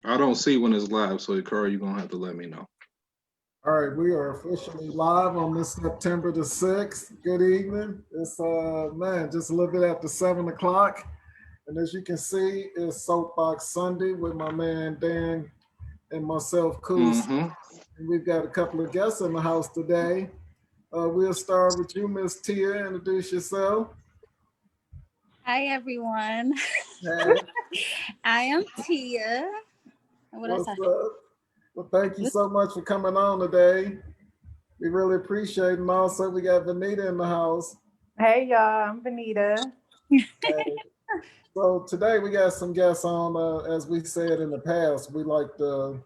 I don't see when it's live, so Carl, you're gonna have to let me know. All right, we are officially live on this September the 6th. Good evening. It's man, just a little bit after 7 o'clock. And as you can see, it's Soapbox Sunday with my man Dan and myself, Coos. Mm-hmm. And we've got a couple of guests in the house today. We'll start with you, Miss Tia. Introduce yourself. Hi everyone. Hey, I am Tia. What else what's I up? Well, thank you so much for coming on today. We really appreciate it. And also, we got Vanita in the house. Hey y'all, I'm Benita. Hey. So today we got some guests on. As we said in the past, we like to,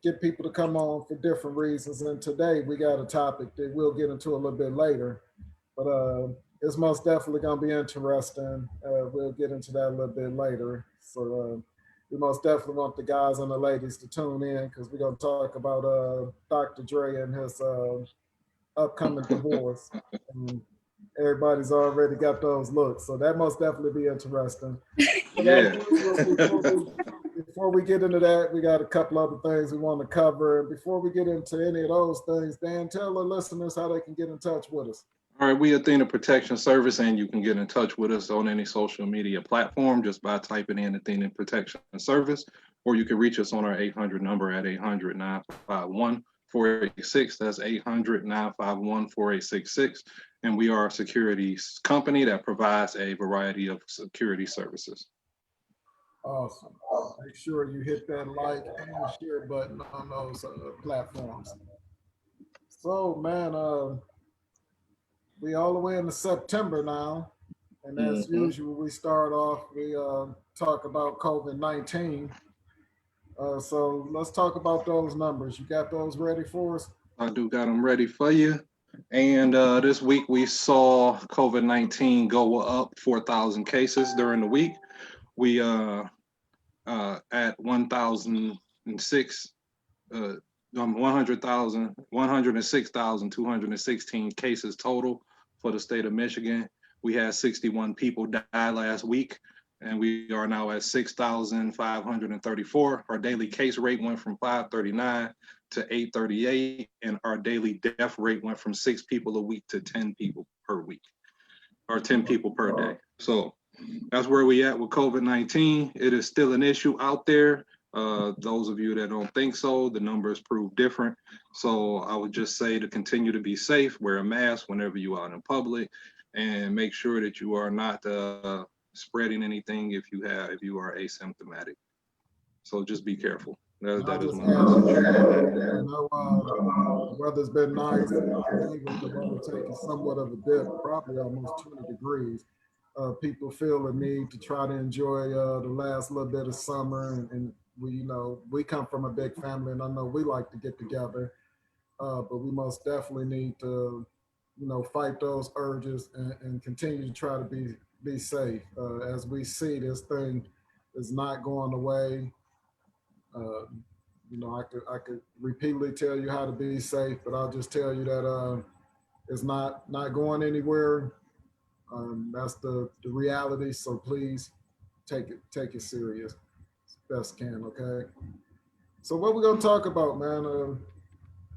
get people to come on for different reasons. And today we got a topic that we'll get into a little bit later, but it's most definitely going to be interesting. We'll get into that a little bit later. So we most definitely want the guys and the ladies to tune in because we're going to talk about Dr. Dre and his upcoming divorce. And everybody's already got those looks, so that must definitely be interesting. But Yeah. before we get into that, we got a couple other things we want to cover. And before we get into any of those things, Dan, tell the listeners how they can get in touch with us. All right, we Athena Protection Service, and you can get in touch with us on any social media platform just by typing in Athena Protection Service, or you can reach us on our 800 number at 800-951-4866. That's 800-951-4866. And we are a security company that provides a variety of security services. Awesome. Make sure you hit that like and share button on those platforms. So, man, we all the way into September now. And as Mm-hmm. usual, we start off, we talk about COVID-19. So let's talk about those numbers. You got those ready for us? I do got them ready for you. And this week we saw COVID-19 go up 4,000 cases during the week. We at 1,006, 106,216 cases total for the state of Michigan. We had 61 people die last week, and we are now at 6,534. Our daily case rate went from 539 to 838, and our daily death rate went from 6 people a week to 10 people per week, or 10 people per day. So that's where we at with COVID-19. It is still an issue out there. Those of you that don't think so, the numbers prove different. So I would just say to continue to be safe, wear a mask whenever you are out in public, and make sure that you are not spreading anything if you are asymptomatic. So just be careful. And I'll That is just my add to message. that. I know the weather's been nice. Today with the weather taking somewhat of a dip, probably almost 20 degrees. People feel the need to try to enjoy the last little bit of summer, and we, we come from a big family, and I know we like to get together, but we most definitely need to, fight those urges and continue to try to be safe. As we see, this thing is not going away. Uh, I could repeatedly tell you how to be safe, but I'll just tell you that it's not going anywhere. That's the reality. So please take it serious, best can. Okay. So what we're gonna talk about, man?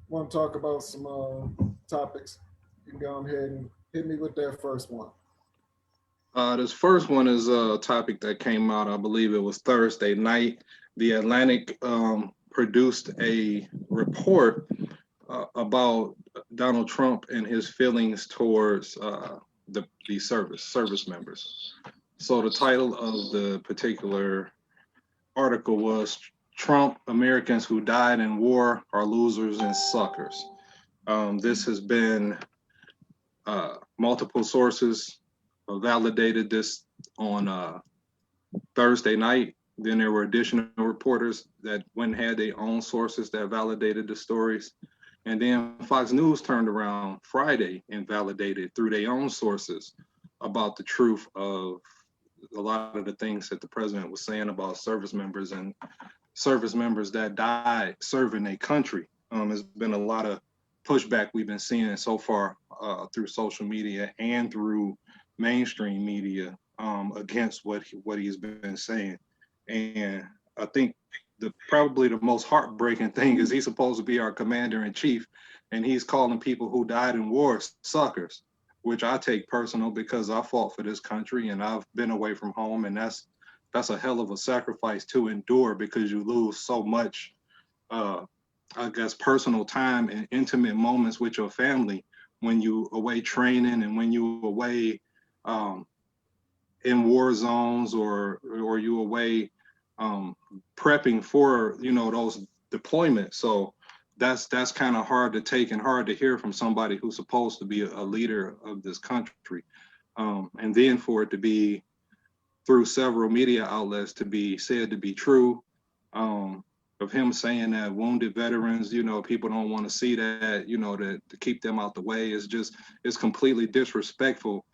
Want to talk about some topics? You can go ahead and hit me with that first one. This first one is a topic that came out, I believe it was Thursday night. The Atlantic produced a report about Donald Trump and his feelings towards the service members. So the title of the particular article was Trump: Americans who died in war are losers and suckers. This has been multiple sources validated this on Thursday night. Then there were additional reporters that went and had their own sources that validated the stories. And then Fox News turned around Friday and validated through their own sources about the truth of a lot of the things that the president was saying about service members and service members that died serving their country. There's been a lot of pushback we've been seeing so far through social media and through mainstream media against what he's been saying. And I think the probably the most heartbreaking thing is he's supposed to be our commander in chief, and he's calling people who died in war suckers, which I take personal because I fought for this country and I've been away from home, and that's a hell of a sacrifice to endure because you lose so much, uh, I guess, personal time and intimate moments with your family when you away training and when you away um, in war zones or you away um, prepping for those deployments. So that's kind of hard to take and hard to hear from somebody who's supposed to be a leader of this country, and then for it to be through several media outlets to be said to be true, um, of him saying that wounded veterans, people don't want to see that, to keep them out the way is just, it's completely disrespectful.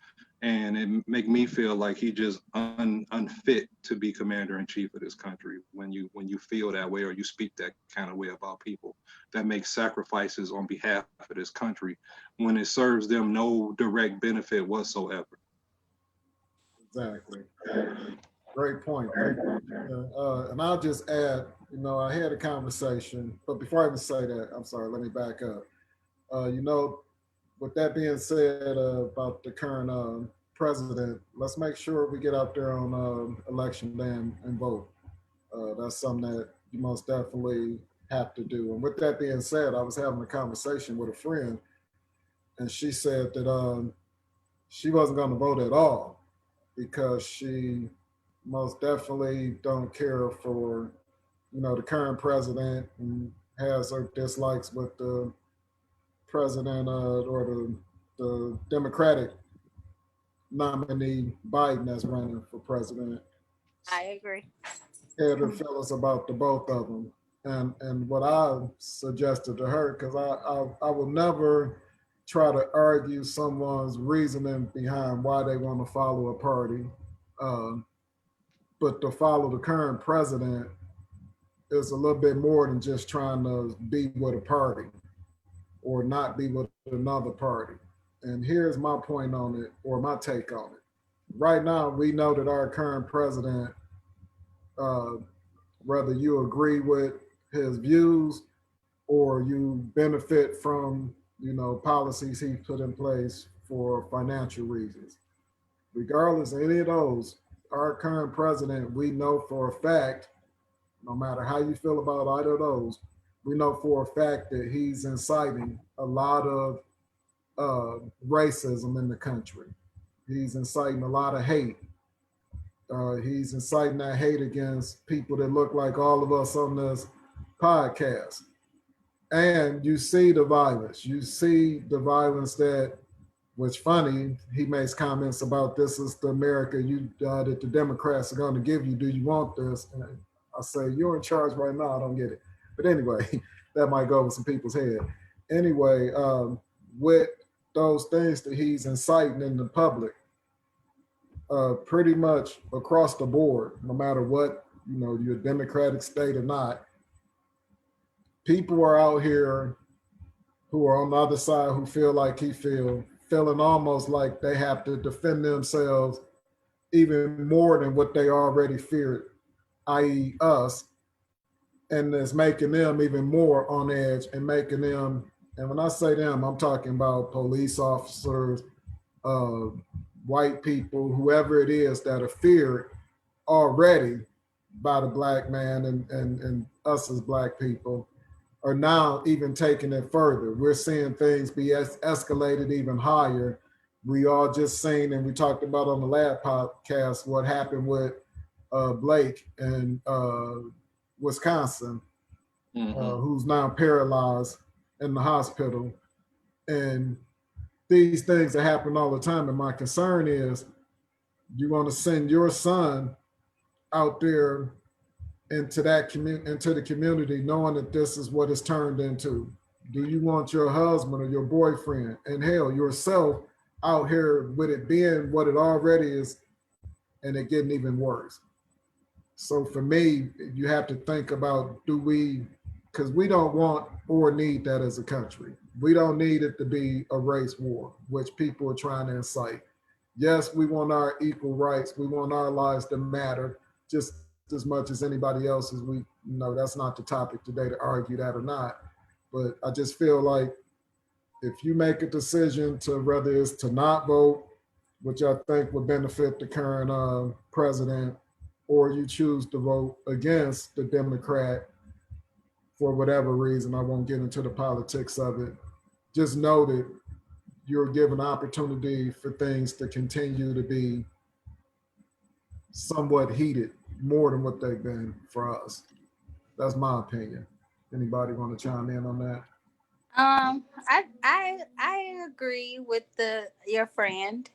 And it make me feel like he just unfit to be commander in chief of this country when you feel that way or you speak that kind of way about people that make sacrifices on behalf of this country when it serves them no direct benefit whatsoever. Exactly. Great point. Thank you. And I'll just add, I had a conversation, but before I even say that, I'm sorry, let me back up. You know, with that being said about the current president, let's make sure we get out there on election day and vote. That's something that you most definitely have to do. And with that being said, I was having a conversation with a friend, and she said that she wasn't going to vote at all because she most definitely don't care for, the current president and has her dislikes with the president or the Democratic nominee Biden that's running for president. I agree. Had her feelings about the both of them, and what I suggested to her, because I will never try to argue someone's reasoning behind why they want to follow a party, um, but to follow the current president is a little bit more than just trying to be with a party or not be with another party. And here's my point on it, or my take on it. Right now, we know that our current president, uh, whether you agree with his views or you benefit from, policies he put in place for financial reasons, regardless of any of those, our current president, we know for a fact, no matter how you feel about either of those, we know for a fact that he's inciting a lot of racism in the country. He's inciting a lot of hate. He's inciting that hate against people that look like all of us on this podcast. And you see the violence. You see the violence that, which funny, he makes comments about this is the America that the Democrats are going to give you. Do you want this? And I say, you're in charge right now. I don't get it. But anyway, that might go over some people's head. Anyway, with those things that he's inciting in the public, pretty much across the board, no matter what, you're a Democratic state or not, people are out here who are on the other side who feel like feeling almost like they have to defend themselves even more than what they already feared, i.e. us, and it's making them even more on edge and making them, and when I say them, I'm talking about police officers, uh, white people, whoever it is that are feared already by the black man and us as black people are now even taking it further. We're seeing things be escalated even higher. We all just seen, and we talked about on the last podcast, what happened with Blake in Wisconsin, who's now paralyzed in the hospital. And these things that happen all the time. And my concern is, you want to send your son out there into the community, knowing that this is what it's turned into. Do you want your husband or your boyfriend, and hell, yourself, out here with it being what it already is, and it getting even worse? So for me, you have to think about, because we don't want or need that as a country. We don't need it to be a race war, which people are trying to incite. Yes, we want our equal rights. We want our lives to matter, just as much as anybody else. As we know, that's not the topic today to argue that or not. But I just feel like if you make a decision to whether it's to not vote, which I think would benefit the current president, or you choose to vote against the Democrat for whatever reason, I won't get into the politics of it. Just know that you're given opportunity for things to continue to be somewhat heated, more than what they've been for us. That's my opinion. Anybody want to chime in on that? I agree with your friend.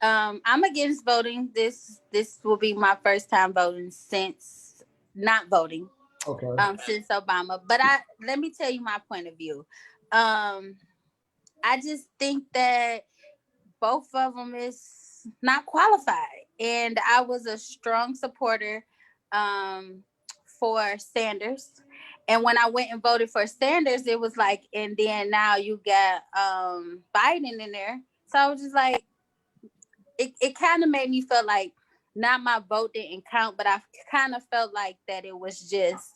I'm against voting. This will be my first time voting since not voting. Okay. Since Obama. But let me tell you my point of view. I just think that both of them is not qualified, and I was a strong supporter um, for Sanders. And when I went and voted for Sanders, it was like, and then now you got Biden in there. So I was just like, it kind of made me feel like not my vote didn't count, but I kind of felt like that it was just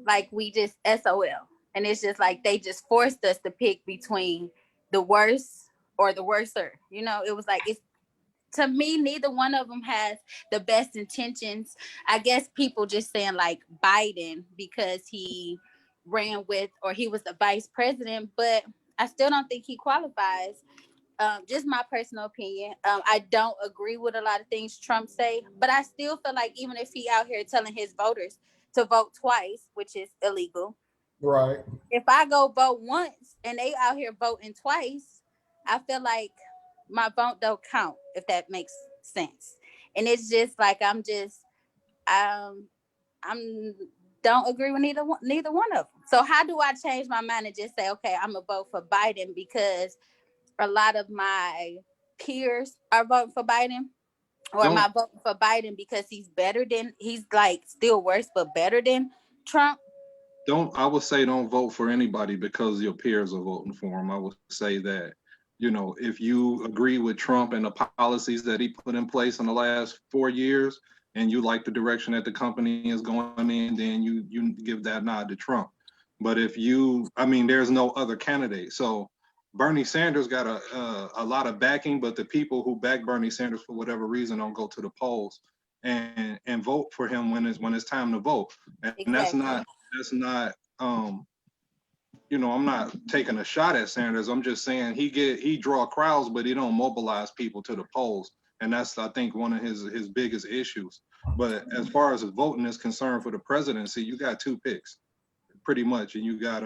like we just SOL. And it's just like they just forced us to pick between the worst or the worser. You know, it was like it's to me, neither one of them has the best intentions. I guess people just saying like Biden because he ran with or he was the vice president, but I still don't think he qualifies. Just my personal opinion. I don't agree with a lot of things Trump say, but I still feel like even if he out here telling his voters to vote twice, which is illegal, Right. if I go vote once and they out here voting twice, I feel like my vote don't count, if that makes sense. And it's just like I'm don't agree with neither one of them. So how do I change my mind and just say, okay, I'm gonna vote for Biden because a lot of my peers are voting for Biden, or am Don't I voting for Biden because he's like still worse but better than Trump? don't I would say don't vote for anybody because your peers are voting for him. I would say that, if you agree with Trump and the policies that he put in place in the last 4 years and you like the direction that the company is going in, then you give that nod to Trump. But if there's no other candidate. So Bernie Sanders got a lot of backing, but the people who back Bernie Sanders for whatever reason don't go to the polls and vote for him when it's time to vote. And Exactly. that's not I'm not taking a shot at Sanders. I'm just saying he draw crowds, but he don't mobilize people to the polls, and that's I think one of his biggest issues. But as far as voting is concerned for the presidency, you got two picks, pretty much, and you got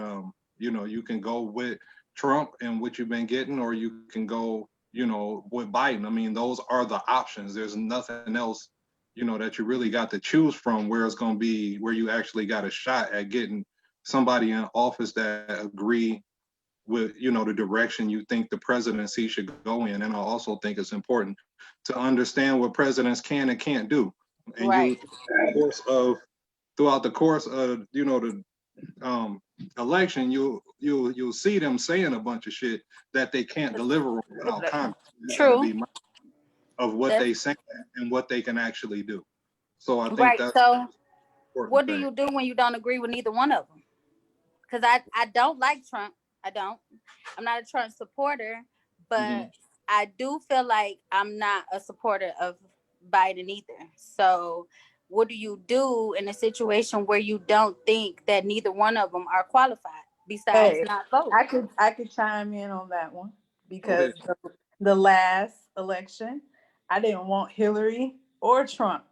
you can go with Trump and what you've been getting, or you can go with Biden. I mean, those are the options. There's nothing else that you really got to choose from where it's going to be where you actually got a shot at getting somebody in office that agree with the direction you think the presidency should go in. And I also think it's important to understand what presidents can and can't do. And Right. throughout the course of the election, you'll see them saying a bunch of shit that they can't deliver on without Congress. You got to True. be mindful of what That's they say and what they can actually do. So I think right. that's So an important what do thing. you do when you don't agree with neither one of them? Because I don't like Trump. I don't. I'm not a Trump supporter, Hmm. but I do feel like I'm not a supporter of Biden either. So what do you do in a situation where you don't think that neither one of them are qualified besides Hey, not vote? I could chime in on that one Go because ahead. the last election, I didn't want Hillary or Trump,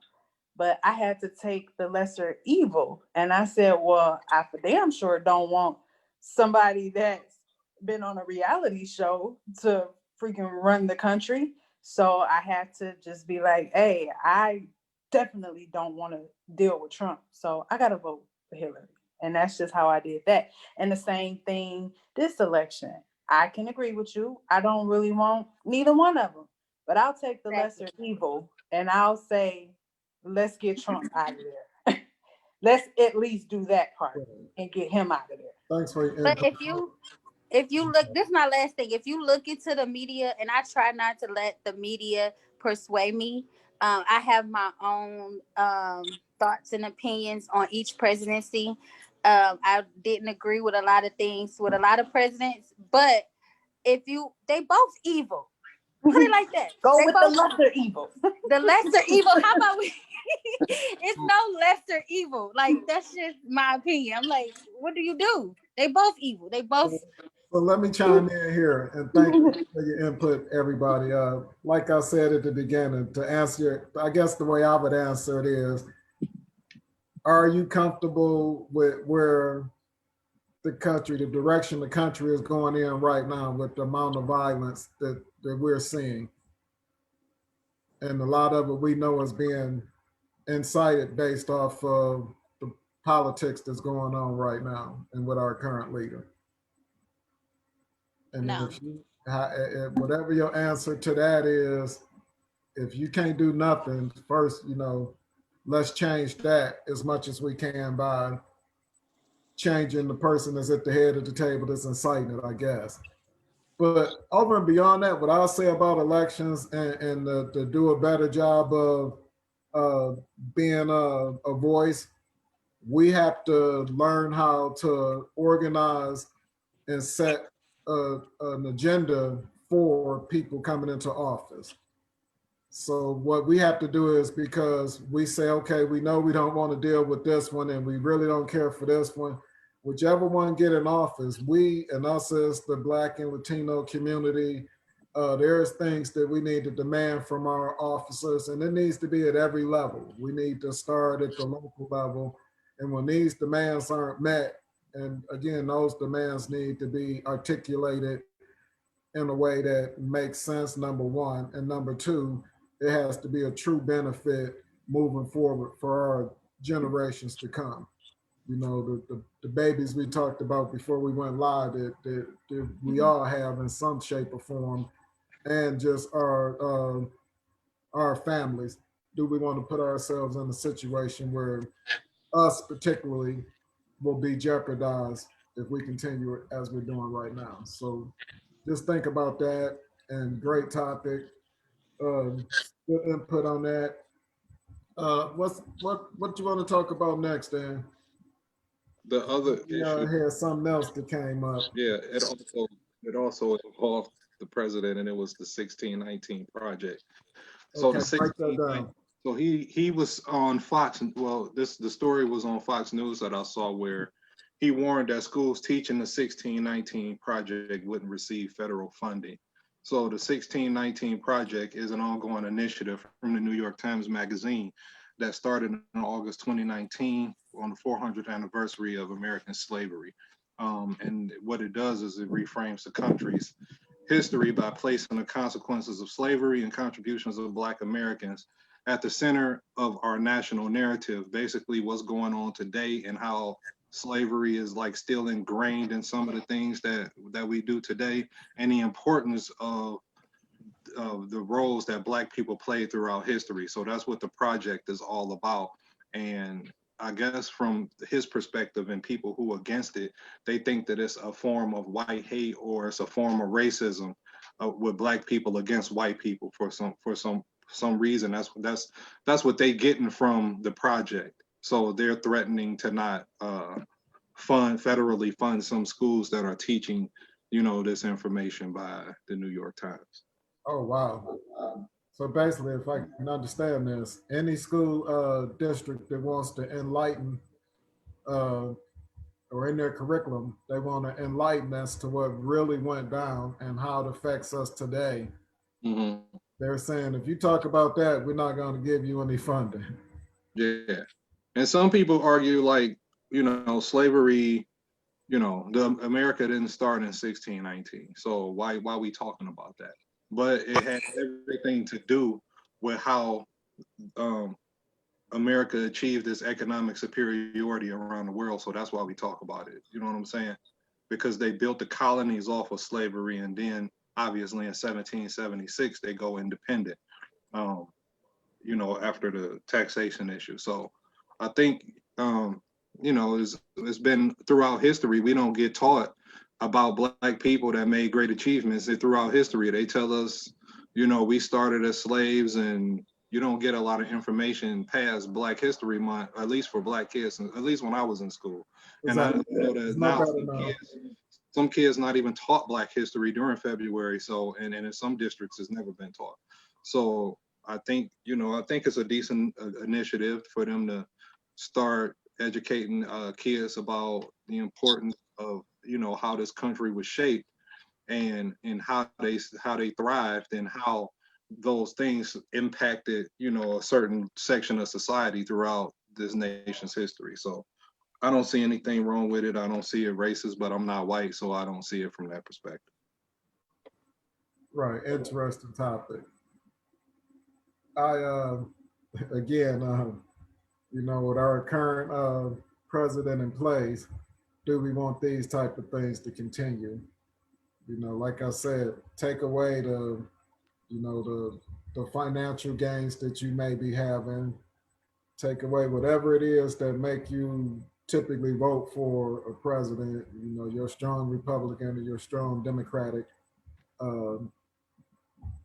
but I had to take the lesser evil. And I said, well, I for damn sure don't want somebody that's been on a reality show to freaking run the country. So I had to just be like, hey, I definitely don't want to deal with Trump. So I got to vote for Hillary. And that's just how I did that. And the same thing this election. I can agree with you. I don't really want neither one of them, but I'll take the lesser Exactly. evil and I'll say, let's get Trump out of there. Let's at least do that part and get him out of there. Thanks for your But input. if you look, this is my last thing. If you look into the media, and I try not to let the media persuade me, I have my own thoughts and opinions on each presidency. I didn't agree with a lot of things with a lot of presidents, but they both evil. Put it like that. Go They with both the lesser evil. the lesser evil. How about we? It's no lesser evil. Like, that's just my opinion. I'm like, what do you do? They both evil. They both. So let me chime in here and thank you for your input, everybody. Like I said at the beginning, to answer, I guess the way I would answer it is, are you comfortable with where the country, the direction the country is going in right now with the amount of violence that we're seeing? And a lot of it we know is being incited based off of the politics that's going on right now and with our current leader. And No. if you, whatever your answer to that is, if you can't do nothing, first, let's change that as much as we can by changing the person that's at the head of the table that's inciting it, I guess. But over and beyond that, what I'll say about elections and to do a better job of being a voice, we have to learn how to organize and set an agenda for people coming into office. So what we have to do is, because we say, okay, we know we don't want to deal with this one and we really don't care for this one, whichever one get in office, we and us as the Black and Latino community, there's things that we need to demand from our officers, and it needs to be at every level. We need to start at the local level, and when these demands aren't met, and again, those demands need to be articulated in a way that makes sense, number one, and number two, it has to be a true benefit moving forward for our generations to come. The babies we talked about before we went live that we all have in some shape or form, and just our families. Do we want to put ourselves in a situation where us particularly will be jeopardized if we continue as we're doing right now? So just think about that. And great topic. Good input on that. What you want to talk about next, Dan? The other We issue, had something else that came up. yeah, it also involved the president, and it was the 1619 project. So Okay, the break that 1619, down. so he was on Fox. Well, the story was on Fox News that I saw, where he warned that schools teaching the 1619 project wouldn't receive federal funding. So the 1619 project is an ongoing initiative from the New York Times Magazine that started in August 2019 on the 400th anniversary of American slavery. And what it does is it reframes the country's history by placing the consequences of slavery and contributions of Black Americans at the center of our national narrative. Basically, what's going on today and how slavery is like still ingrained in some of the things that we do today, and the importance of the roles that Black people played throughout history. So that's what the project is all about. And I guess from his perspective and people who are against it, they think that it's a form of white hate, or it's a form of racism with Black people against white people for some reason. That's what they getting from the project. So they're threatening to not federally fund some schools that are teaching, this information by the New York Times. Oh, wow. So basically, if I can understand this, any school district that wants to enlighten uh, or in their curriculum, they want to enlighten us to what really went down and how it affects us today. Mm-hmm. They're saying, if you talk about that, we're not going to give you any funding. Yeah. And some people argue, like, slavery, the America didn't start in 1619. So why we talking about that? But it had everything to do with how America achieved this economic superiority around the world. So that's why we talk about it. You know what I'm saying? Because they built the colonies off of slavery, and then obviously in 1776 they go independent. After the taxation issue. So I think, it's been throughout history. We don't get taught about Black people that made great achievements throughout history. They tell us, we started as slaves, and, you don't get a lot of information past Black History Month, at least for Black kids, at least when I was in school. And I Exactly. know It's that no now better now. some kids not even taught Black history during February. So, and in some districts, it's never been taught. So I think, I think it's a decent initiative for them to start educating kids about the importance of, how this country was shaped and how they thrived and how those things impacted, a certain section of society throughout this nation's history. So I don't see anything wrong with it. I don't see it racist, but I'm not white, so I don't see it from that perspective. Right. Interesting topic. I again, with our current president in place, do we want these type of things to continue? Like I said, take away the financial gains that you may be having, take away whatever it is that make you typically vote for a president, your strong Republican or your strong Democratic um,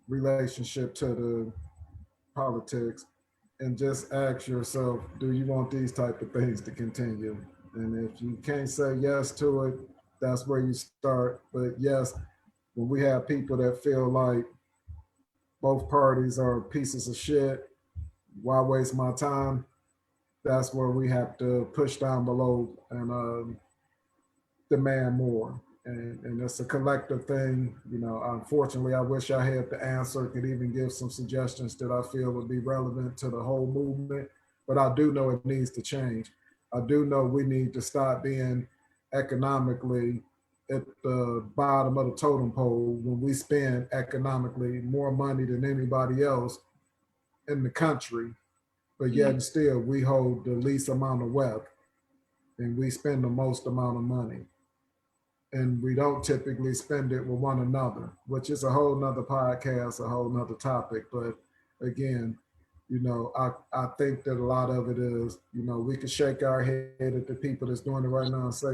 relationship to the politics, and just ask yourself, do you want these type of things to continue? And if you can't say yes to it, that's where you start. But yes, when we have people that feel like both parties are pieces of shit, why waste my time? That's where we have to push down below and demand more. And it's a collective thing. Unfortunately, I wish I had the answer, could even give some suggestions that I feel would be relevant to the whole movement. But I do know it needs to change. I do know we need to stop being economically at the bottom of the totem pole when we spend economically more money than anybody else in the country, but yet and still we hold the least amount of wealth and we spend the most amount of money. And we don't typically spend it with one another, which is a whole nother podcast, a whole nother topic. But again, I think that a lot of it is, we can shake our head at the people that's doing it right now and say,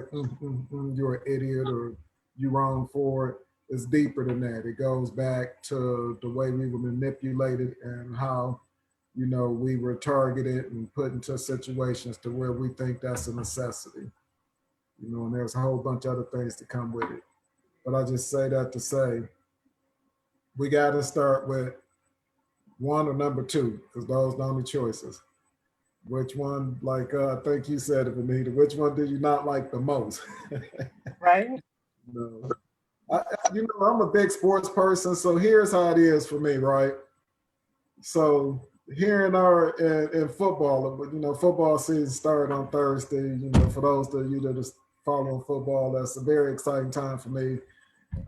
you're an idiot or you wrong for it. It's deeper than that. It goes back to the way we were manipulated and how, we were targeted and put into situations to where we think that's a necessity. And there's a whole bunch of other things to come with it. But I just say that to say, we got to start with one or number two, because those are the only choices. Which one, like I think you said it, Anita, which one did you not like the most? Right. No. I'm a big sports person, so here's how it is for me, right? So here in football, football season started on Thursday. For those of you that are following football, that's a very exciting time for me.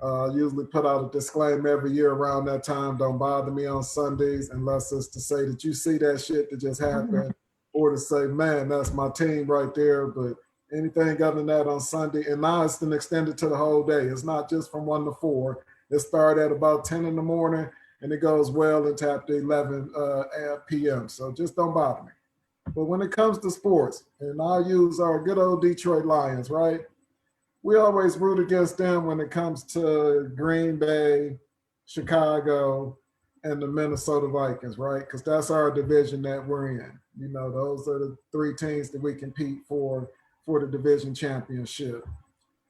I usually put out a disclaimer every year around that time. Don't bother me on Sundays unless it's to say that you see that shit that just happened, or to say, man, that's my team right there. But anything other than that on Sunday, and now it's been extended to the whole day. It's not just from 1 to 4. It started at about 10 in the morning, and it goes well into after 11 p.m. So just don't bother me. But when it comes to sports, and I'll use our good old Detroit Lions, right? We always root against them when it comes to Green Bay, Chicago, and the Minnesota Vikings, right? Because that's our division that we're in. Those are the three teams that we compete for the division championship.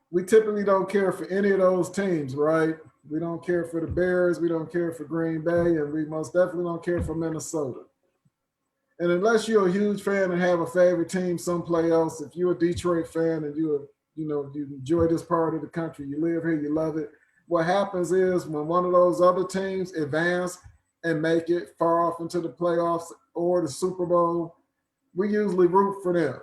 We typically don't care for any of those teams, right? We don't care for the Bears, we don't care for Green Bay, and we most definitely don't care for Minnesota. And unless you're a huge fan and have a favorite team someplace else, if you're a Detroit fan and you enjoy this part of the country, you live here, you love it. What happens is when one of those other teams advance and make it far off into the playoffs or the Super Bowl, we usually root for them.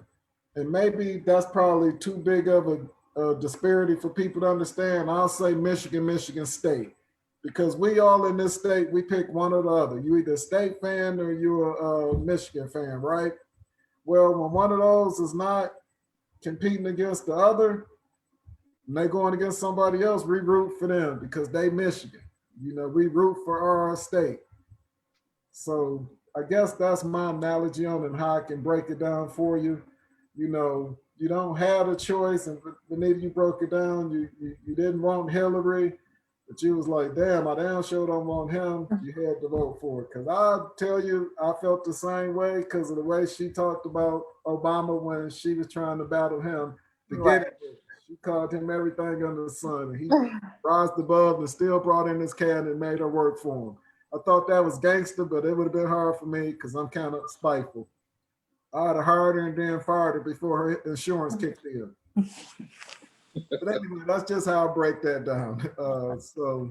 And maybe that's probably too big of a disparity for people to understand. I'll say Michigan State, because we all in this state, we pick one or the other. You either a state fan or you're a Michigan fan, right? Well, when one of those is not competing against the other, and they going against somebody else, we root for them because they Michigan. We root for our state. So I guess that's my analogy on and how I can break it down for you. You don't have a choice, and Benita, you broke it down. You didn't want Hillary, But you was like, damn, I damn sure don't want him. You had to vote for it. Cause I tell you, I felt the same way because of the way she talked about Obama when she was trying to battle him to get Right. it. She called him everything under the sun. And he rised above and still brought in his can and made her work for him. I thought that was gangster, but it would have been hard for me because I'm kind of spiteful. I'd have hired her and then fired her before her insurance kicked in. But anyway, that's just how I break that down. So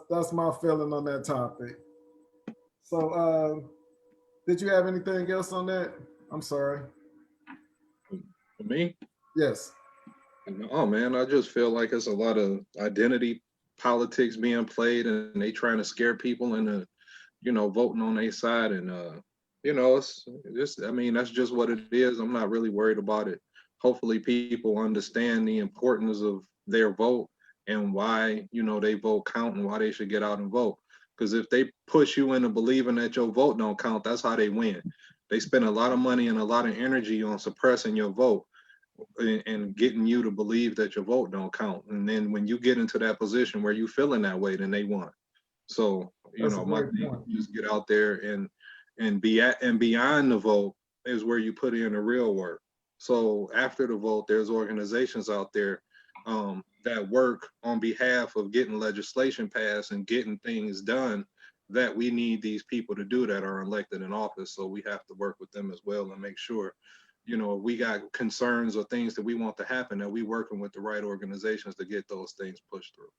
that's my feeling on that topic. So did you have anything else on that? I'm sorry. For me, Yes. oh man, I just feel like it's a lot of identity politics being played, and they trying to scare people into, voting on their side, and it's just, I mean, that's just what it is. I'm not really worried about it. Hopefully, people understand the importance of their vote and why they vote count and why they should get out and vote. Because if they push you into believing that your vote don't count, that's how they win. They spend a lot of money and a lot of energy on suppressing your vote and getting you to believe that your vote don't count. And then when you get into that position where you feeling that way, then they won. So, That's a my great thing point. is just get out there and be at and beyond the vote is where you put in the real work. So after the vote, there's organizations out there that work on behalf of getting legislation passed and getting things done that we need these people to do that are elected in office. So we have to work with them as well and make sure, if we got concerns or things that we want to happen, that we working with the right organizations to get those things pushed through.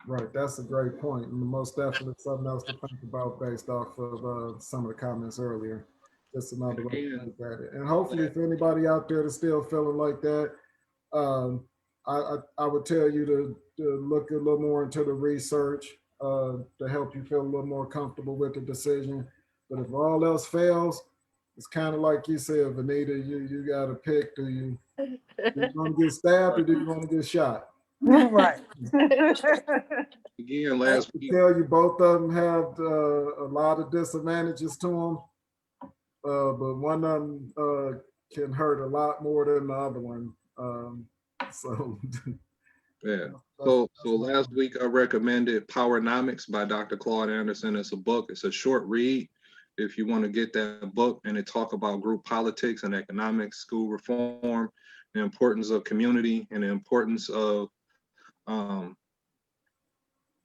Right. That's a great point. And most definitely something else to think about based off of some of the comments earlier. Just And another way to again, look at it. And hopefully, if anybody out there is still feeling like that, um, I would tell you to look a little more into the research to help you feel a little more comfortable with the decision. But if all else fails, it's kind of like you said, Vanita, you got to pick. Do you want to get stabbed or do you want to get shot? Right. again, I last can week, tell you both of them have a lot of disadvantages to them, but one of them can hurt a lot more than the other one. So yeah. that's, So that's my last point. week I recommended Powernomics by Dr. Claude Anderson. It's a book. It's a short read. If you want to get that book, and it talk about group politics and economics, school reform, the importance of community, and the importance of um,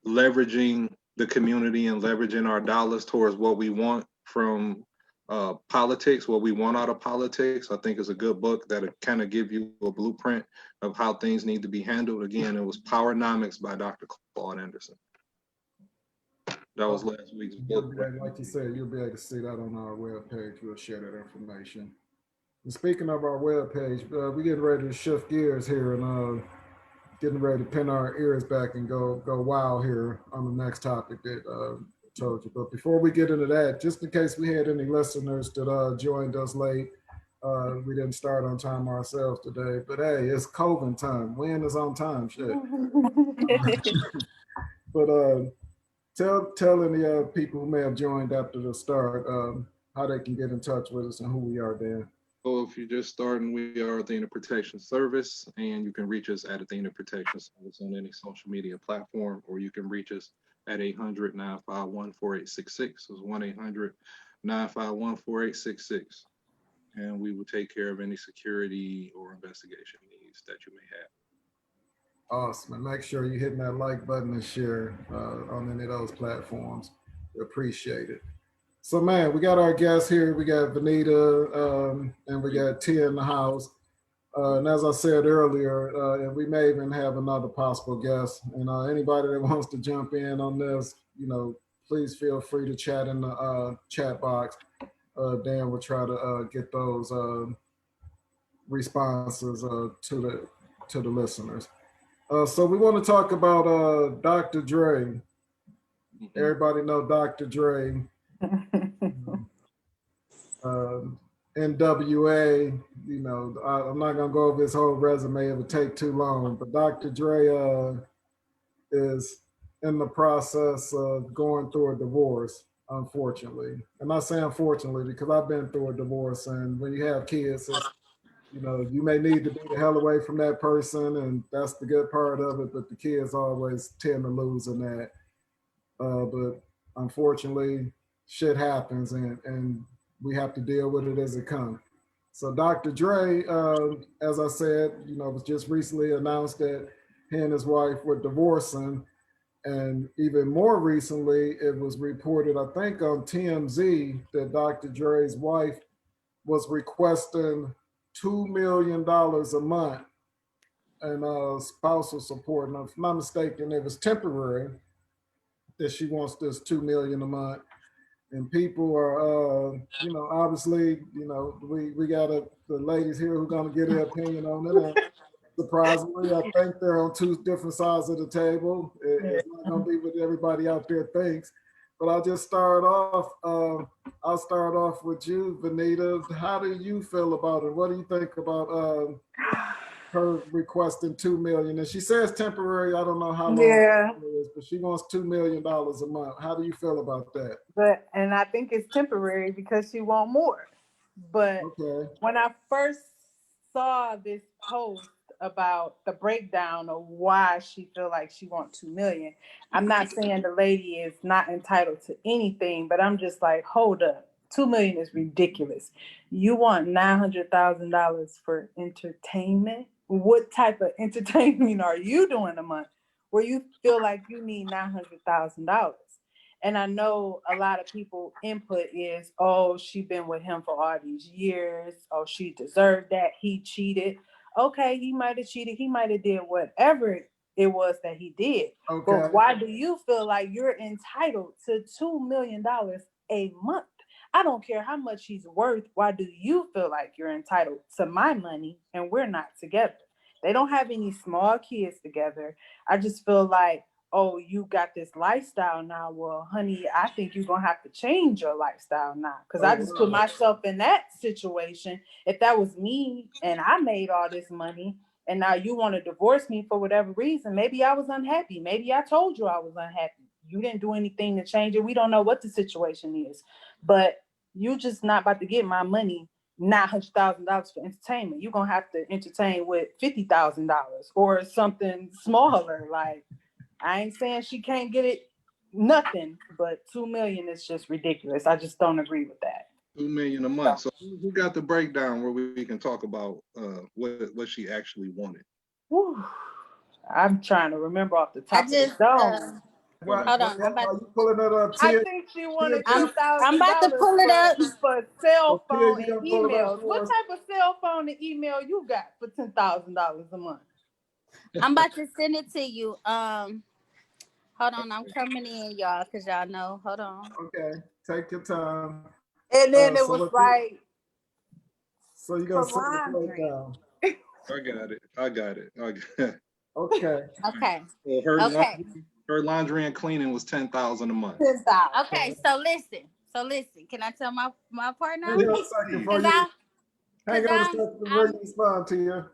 leveraging the community and leveraging our dollars towards what we want from politics, what we want out of politics. I think is a good book that'll kind of give you a blueprint of how things need to be handled. Again, it was Powernomics by Dr. Claude Anderson. That was Oh, last week's you'll book be able, like you recommendation. said, you'll be able to see that on our webpage. We'll share that information. And speaking of our webpage, we're getting ready to shift gears here and getting ready to pin our ears back and go wild here on the next topic that told you. But before we get into that, just in case we had any listeners that joined us late, we didn't start on time ourselves today. But hey, it's COVID time. When is on time? Shit. But tell any people who may have joined after the start how they can get in touch with us and who we are, Dan. So if you're just starting, we are Athena Protection Service, and you can reach us at Athena Protection Service on any social media platform, or you can reach us at 800-951-4866. So it's 1-800-951-4866. And we will take care of any security or investigation needs that you may have. Awesome. And make sure you're hitting that like button and share on any of those platforms. We appreciate it. So, man, we got our guests here. We got Vanita and we got Tia in the house. And as I said earlier, and we may even have another possible guest. And anybody that wants to jump in on this, please feel free to chat in the chat box. Dan will try to get those responses to the listeners. So we want to talk about Dr. Dre. Everybody know Dr. Dre. NWA, I'm not gonna go over his whole resume, it would take too long. But Dr. Dre is in the process of going through a divorce, unfortunately. And I say unfortunately because I've been through a divorce, and when you have kids, You know, you may need to be the hell away from that person, and that's the good part of it. But the kids always tend to lose in that. But unfortunately, shit happens, and we have to deal with it as it comes. So Dr. Dre, as I said, you know, it was just recently announced that he and his wife were divorcing, and even more recently, it was reported, I think, on TMZ that Dr. Dre's wife was requesting $2 million a month and spousal support. And if I'm not mistaken, it was temporary that she wants this 2 million a month. And people are, you know, obviously, you know, we got the ladies here who are gonna get their opinion on it. And surprisingly, I think they're on two different sides of the table. It's not gonna be what everybody out there thinks. But I'll just start off. I'll start off with you, Vanita. How do you feel about it? What do you think about her requesting 2 million? And she says temporary. I don't know how long Yeah, it is, but she wants $2 million a month. How do you feel about that? and I think it's temporary because she want more. But Okay. when I first saw this post about the breakdown of why she feel like she want 2 million, I'm not saying the lady is not entitled to anything, but I'm just like, hold up, 2 million is ridiculous. You want $900,000 for entertainment? What type of entertainment are you doing a month where you feel like you need $900,000? And I know a lot of people input is, oh, she been with him for all these years. Oh, she deserved that. He cheated. Okay, he might have cheated. He might have did whatever it was that he did. Okay. But why do you feel like you're entitled to $2 million a month? I don't care how much he's worth. Why do you feel like you're entitled to my money and we're not together? They don't have any small kids together. I just feel like, oh, you got this lifestyle now. Well, honey, I think you're gonna have to change your lifestyle now. Because I just put myself in that situation. If that was me and I made all this money and now you want to divorce me for whatever reason, maybe I was unhappy. Maybe I told you I was unhappy. You didn't do anything to change it. We don't know what the situation is. But you just not about to get my money, $900,000 for entertainment. You're gonna have to entertain with $50,000 or something smaller. Like, I ain't saying she can't get it, nothing, but 2 million is just ridiculous. I just don't agree with that. 2 million a month. So who got the breakdown where we can talk about what she actually wanted? Whew. I'm trying to remember off the I top of the just dome. Well, hold on. are you pulling it up, I Tia? think she wanted I'm I'm about to $10,000 pull it up. for cell Tia, phone you and gonna pull it up emails. for What us? type of cell phone and email you got for $10,000 a month? I'm about to send it to you. Hold on. I'm coming in, y'all, because y'all know. Hold on. Okay, take your time. And then it So was what like so you're gonna for send the laundry. breakdown. I got it. I got it. Okay. Okay. Well, Okay. her laundry and cleaning was 10,000 a month. 10,000. Okay. So listen. Can I tell my part now? Hang on a second before Because you because hang on a second before you respond, Tia.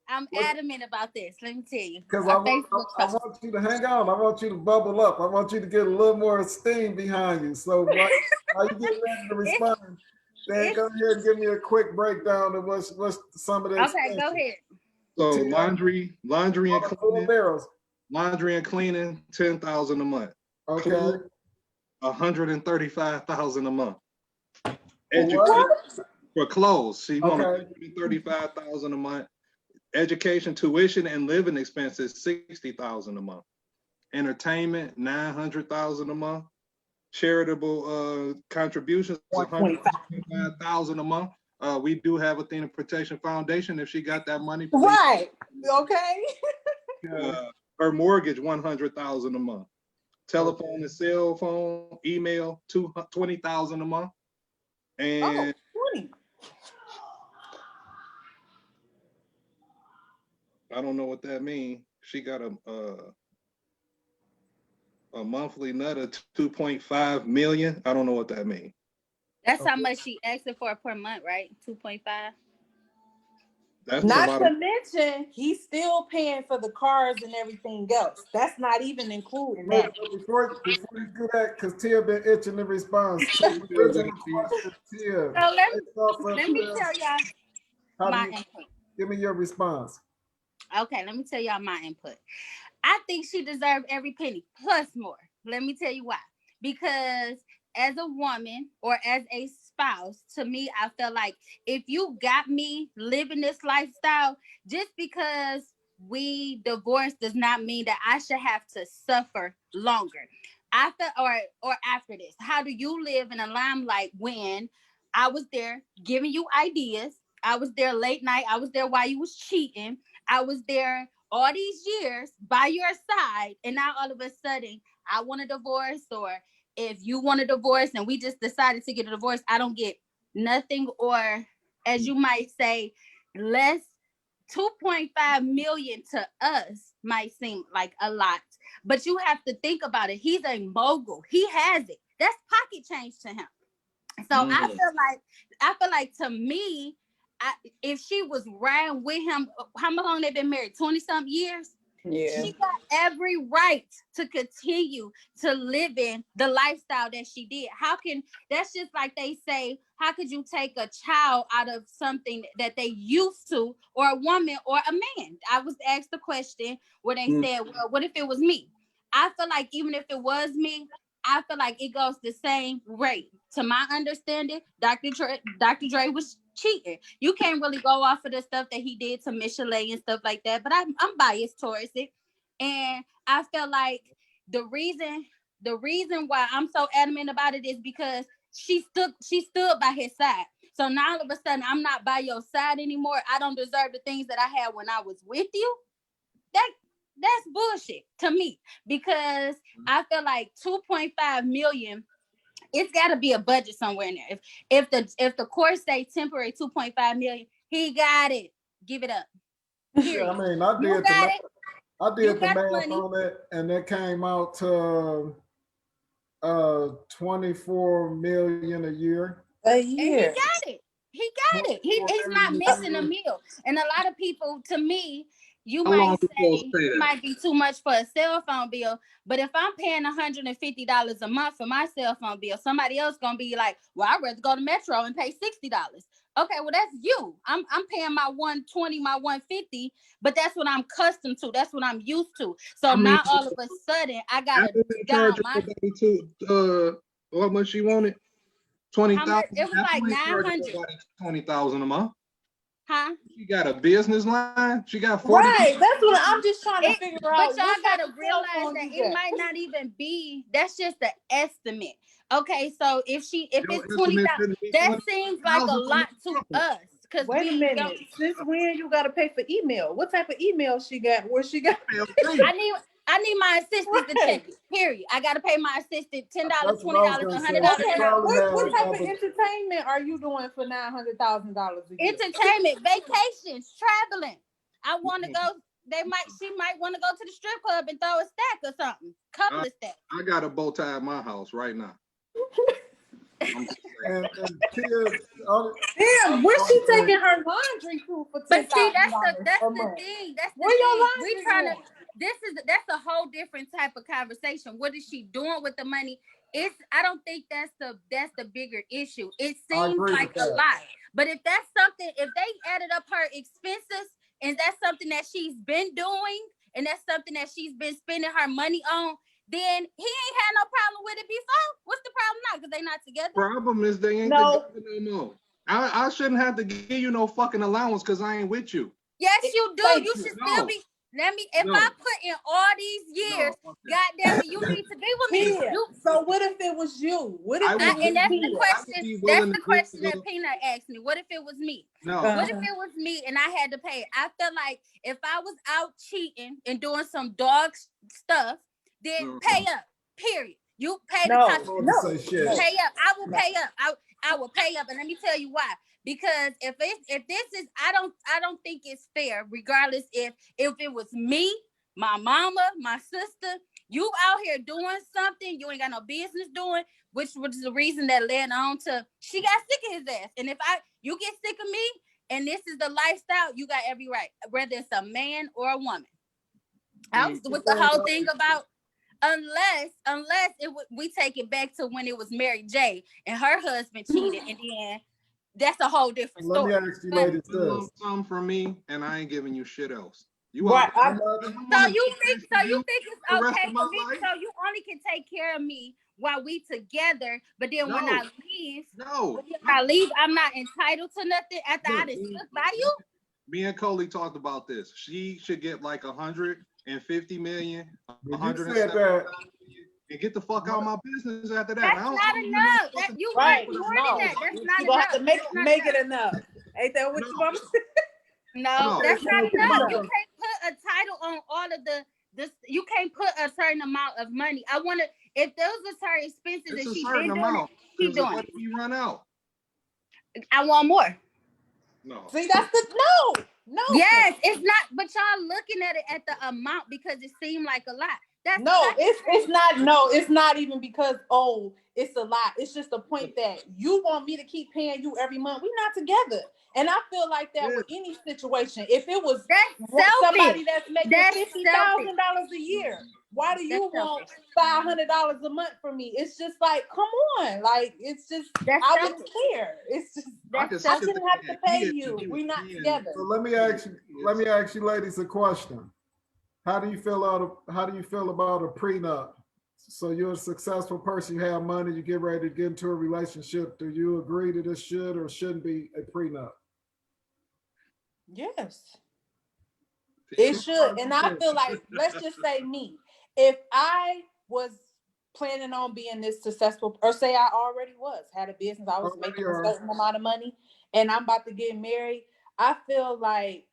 I'm adamant about this. Let me tell you. Because Our Facebook I post. want you to hang on. I want you to bubble up. I want you to get a little more steam behind you. So while you get ready to respond, then go ahead and give me a quick breakdown of what's some of the Okay, expenses. go ahead. So Tia, laundry and full cleaning, barrels. 10,000 a month. Okay. Clothes, 135,000 a month. For Education what? for clothes, she wanted Okay. 135,000 a month. Education, tuition, and living expenses 60,000 a month. Entertainment 900,000 a month. Charitable contributions 125,000 a month. We do have Athena Protection Foundation. If she got that money, please. Right. Okay. Her mortgage 100,000 a month. Telephone and cell phone, email 20,000 a month. And 20. I don't know what that means. She got a monthly nut of 2.5 million. I don't know what that means. That's how much she asking for per month, right? 2.5. That's Not a lot to of. mention, he's still paying for the cars and everything else. That's not even including Wait, that. before you do that, because Tia been itching in response. Tia, original question, Tia. So let Based off of me Tia's tell y'all. How do My you input. give me your response? Okay, let me tell y'all my input. I think she deserved every penny plus more. Let me tell you why. Because as a woman or as a spouse, to me, I felt like if you got me living this lifestyle, just because we divorced does not mean that I should have to suffer longer. After or after this, how do you live in a limelight when I was there giving you ideas? I was there late night. I was there while you was cheating. I was there all these years by your side, and now all of a sudden I want a divorce, or if you want a divorce and we just decided to get a divorce, I don't get nothing, or as you might say, less. 2.5 million to us might seem like a lot, but you have to think about it. He's a mogul. He has it. That's pocket change to him. So I feel like to me, if she was riding with him, how long they been married? 20 something years. Yeah. She got every right to continue to live in the lifestyle that she did. How can that's just like they say, how could you take a child out of something that they used to, or a woman or a man? I was asked the question where they said, well, what if it was me? I feel like even if it was me, I feel like it goes the same rate. To my understanding, Dr. Dre was cheating. You can't really go off of the stuff that he did to Michelet and stuff like that, but I'm biased towards it. And I feel like the reason why I'm so adamant about it is because she stood by his side. So now all of a sudden I'm not by your side anymore. I don't deserve the things that I had when I was with you. That that's bullshit to me, because I feel like 2.5 million, it's got to be a budget somewhere in there. If the court say temporary 2.5 million, he got it. Give it up. Yeah, I Period. mean, You got it. I You did the got the math money. on it, and it came out to 24 million a year. A And he year. got it. He got it. He's 24 not million a missing a year. meal. And a lot of people, to me, you How long might you supposed say to pay it that? might be too much for a cell phone bill. But if I'm paying $150 a month for my cell phone bill, somebody else gonna be like, well, I'd rather go to Metro and pay $60. Okay, well, that's you. I'm paying my 120, my 150, but that's what I'm accustomed to. That's what I'm used to. So I mean, now all of a sudden I I gotta didn't charge down her my nobody to what much she wanted? how much 20,000. it was like Definitely ain't charging 900, nobody 20,000 a month. huh? She got a business line. She got 40 Right. people. That's what I'm just trying to It, figure but out. y'all What type gotta of cell realize phone that you it got? might not even be. That's just an estimate. Okay, so if Your it's twenty estimate thousand, shouldn't be that seems like a 20,000 for lot to me. us because Wait a we don't. minute. Since when you got to pay for email? What type of email she got? Where she got? Feel I free. need I need my assistant to Right. check it. Period. I gotta pay my assistant $10, That's what I was $20, gonna say. $100 She an Okay. hour. probably What has type of other. entertainment are you doing for $900,000 a year? Entertainment, vacations, traveling. I want to go. She might want to go to the strip club and throw a stack or something. Couple I, of stacks. I got a bow tie at my house right now. I'm just saying. And kids, other, Damn, where's she also, taking her laundry to for But see, $10,000 that's a the month? thing. That's the Where your thing. We laundry trying to. going? That's a whole different type of conversation. What is she doing with the money? I don't think that's the bigger issue. It I seems agree like with a that. lot, but if that's something, if they added up her expenses and that's something that she's been doing and that's something that she's been spending her money on, then he ain't had no problem with it before. What's the problem now? Because they not together. Problem is they ain't No, together no more. I shouldn't have to give you no fucking allowance because I ain't with you. Yes, you do. thank You you. should still No, be. If no, I put in all these no. years, Fuck that. God damn it, you need to be with me. Tia. You So what if it was you? What if I it would was and that's the be Tia? I would question. be That's willing to the give question that Peanut asked me. What if it was me? no. What if Uh-huh. it was me and I had to pay it? I feel like if I was out cheating and doing some dog stuff, then pay Mhm. up. Period. You pay the No, top. supposed to say no, shit. no, Pay up. I will no. pay up. I will pay up, and let me tell you why. Because if this is, I don't think it's fair. Regardless if it was me, my mama, my sister, you out here doing something you ain't got no business doing, which was the reason that led on to she got sick of his ass. And if you get sick of me, and this is the lifestyle, you got every right, whether it's a man or a woman. I was with the whole thing about unless we take it back to when it was Mary J and her husband cheated, and then that's a whole different Let me story. ask you But ladies One lump this. sum from me, and I ain't giving you shit else. You Right. are. How much? so you think it's the rest okay of for my me? life? So you only can take care of me while we together, but then when No. I leave, No. I'm not entitled to nothing after I done stood by you. Me and Coley talked about this. She should get like 150 million, When you 170 said that, million, and get the fuck out of my business after that. That's I don't not owe you no enough. That fucking you Right. more No. than that. That's not You're gonna enough. have to make it enough. Ain't that what No. you want? No, No. that's not Okay, enough. You enough. can't put a title on all of this. You can't put a certain amount of money. I want to. If those are her expenses It's and a she certain been doing it, amount. keep Because doing what if you run out? it. I want more. No. See, that's the no. Yes, it's not. But y'all looking at it at the amount because it seemed like a lot. That's No, not it's not. No, it's not even because it's a lot. It's just the point that you want me to keep paying you every month. We're not together, and I feel like that with any situation. If it was that's somebody selfish. that's making That's $50,000 a year, why do you That's want selfish. $500 a month from me? It's just like, come on, like it's just That's I selfish. wouldn't care. It's just I can That's see I that selfish. shouldn't have to the pay kids you. and We're not paying together. So let me ask you ladies a question. How do you feel about a prenup? So you're a successful person, you have money, you get ready to get into a relationship. Do you agree that this should or shouldn't be a prenup? Yes. It should. And I feel like, let's just say me, if I was planning on being this successful, or say I already had a business, I was Already making a are. certain amount of money, and I'm about to get married, I feel like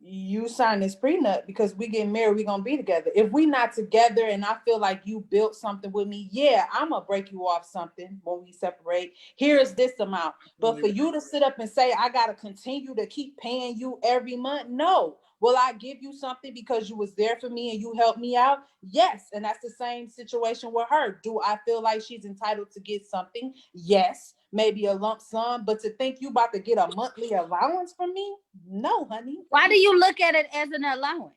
you sign this prenup because we get married, we're gonna be together. If we not together and I feel like you built something with me, yeah, I'm gonna break you off something when we separate. Here's this amount. But for you to sit up and say I gotta continue to keep paying you every month, no. Will I give you something because you was there for me and you helped me out? Yes. And that's the same situation with her. Do I feel like she's entitled to get something? Yes. Maybe a lump sum, but to think you about to get a monthly allowance from me? No, honey. Why do you look at it as an allowance?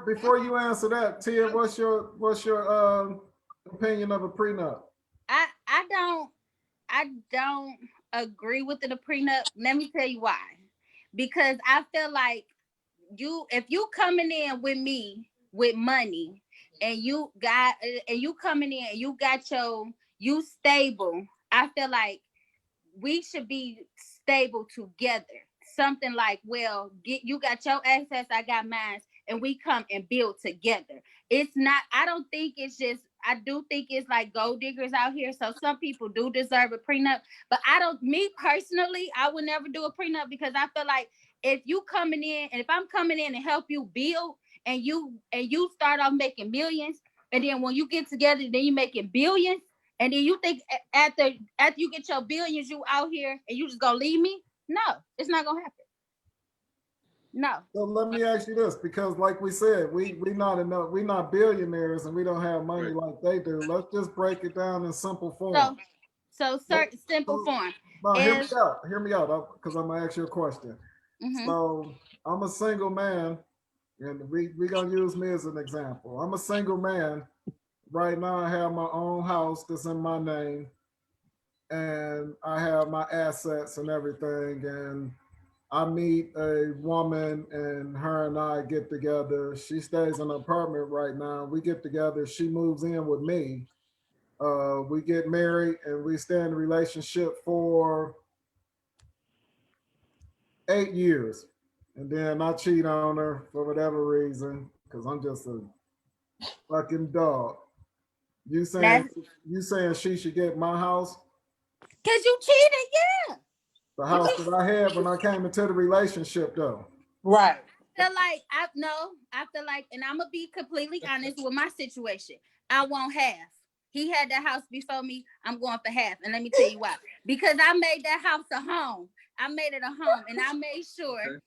Before you answer that, Tia, what's your opinion of a prenup? I don't agree with the prenup. Let me tell you why. Because I feel like if you coming in with me with money and you coming in and you stable, I feel like we should be stable together. Something like, well, you got your assets, I got mine, and we come and build together. It's not, I don't think it's just, I do think it's like gold diggers out here. So some people do deserve a prenup, but me personally, I would never do a prenup because I feel like if I'm coming in and help you build and you start off making millions, and then when you get together, then you making billions, and then you think after you get your billions, you out here and you just gonna leave me? No, it's not gonna happen. No. So let me ask you this, because like we said, we not billionaires and we don't have money like they do. Let's just break it down in simple form. So certain simple form. No, hear me out, because I'm gonna ask you a question. So I'm a single man, and we gonna use me as an example. I'm a single man. Right now, I have my own house that's in my name, and I have my assets and everything. And I meet a woman, and her and I get together. She stays in an apartment right now. We get together. She moves in with me. We get married, and we stay in a relationship for 8 years. And then I cheat on her for whatever reason, because I'm just a fucking dog. You saying she should get my house? Because you cheated, yeah. The house that I had when I came into the relationship, though. Right. I feel like, and I'm gonna be completely honest with my situation. I want half. He had that house before me. I'm going for half, and let me tell you why. Because I made that house a home. I made it a home, and I made sure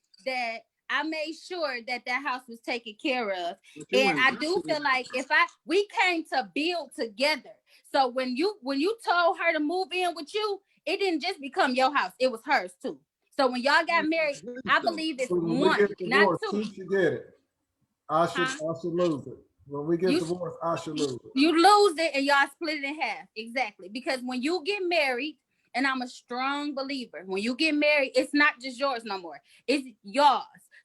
that that house was taken care of. And I do feel like we came to build together. So when you told her to move in with you, it didn't just become your house; it was hers too. So when y'all got married, I believe it's When we one, get not divorced, two. she should get it. I should lose it. When we get You divorced, I should lose it. You lose it and y'all split it in half. Exactly. Because when you get married, and I'm a strong believer, when you get married, it's not just yours no more. It's yours.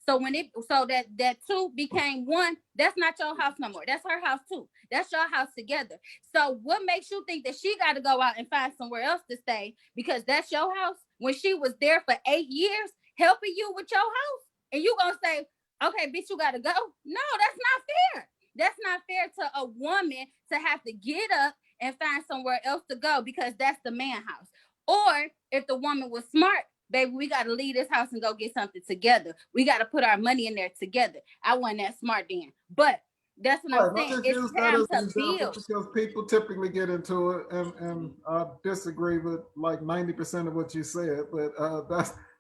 So that two became one, that's not your house no more. That's her house too. That's your house together. So what makes you think that she got to go out and find somewhere else to stay because that's your house when she was there for 8 years helping you with your house? And you gonna say, okay, bitch, you gotta go? No, that's not fair. That's not fair to a woman to have to get up and find somewhere else to go because that's the man house. Or if the woman was smart, baby, we got to leave this house and go get something together. We got to put our money in there together. I wasn't that smart then. But that's what I'm Right, I saying. just It's use that time as an to example build. because people typically get into it, and I disagree with like 90% of what you said, but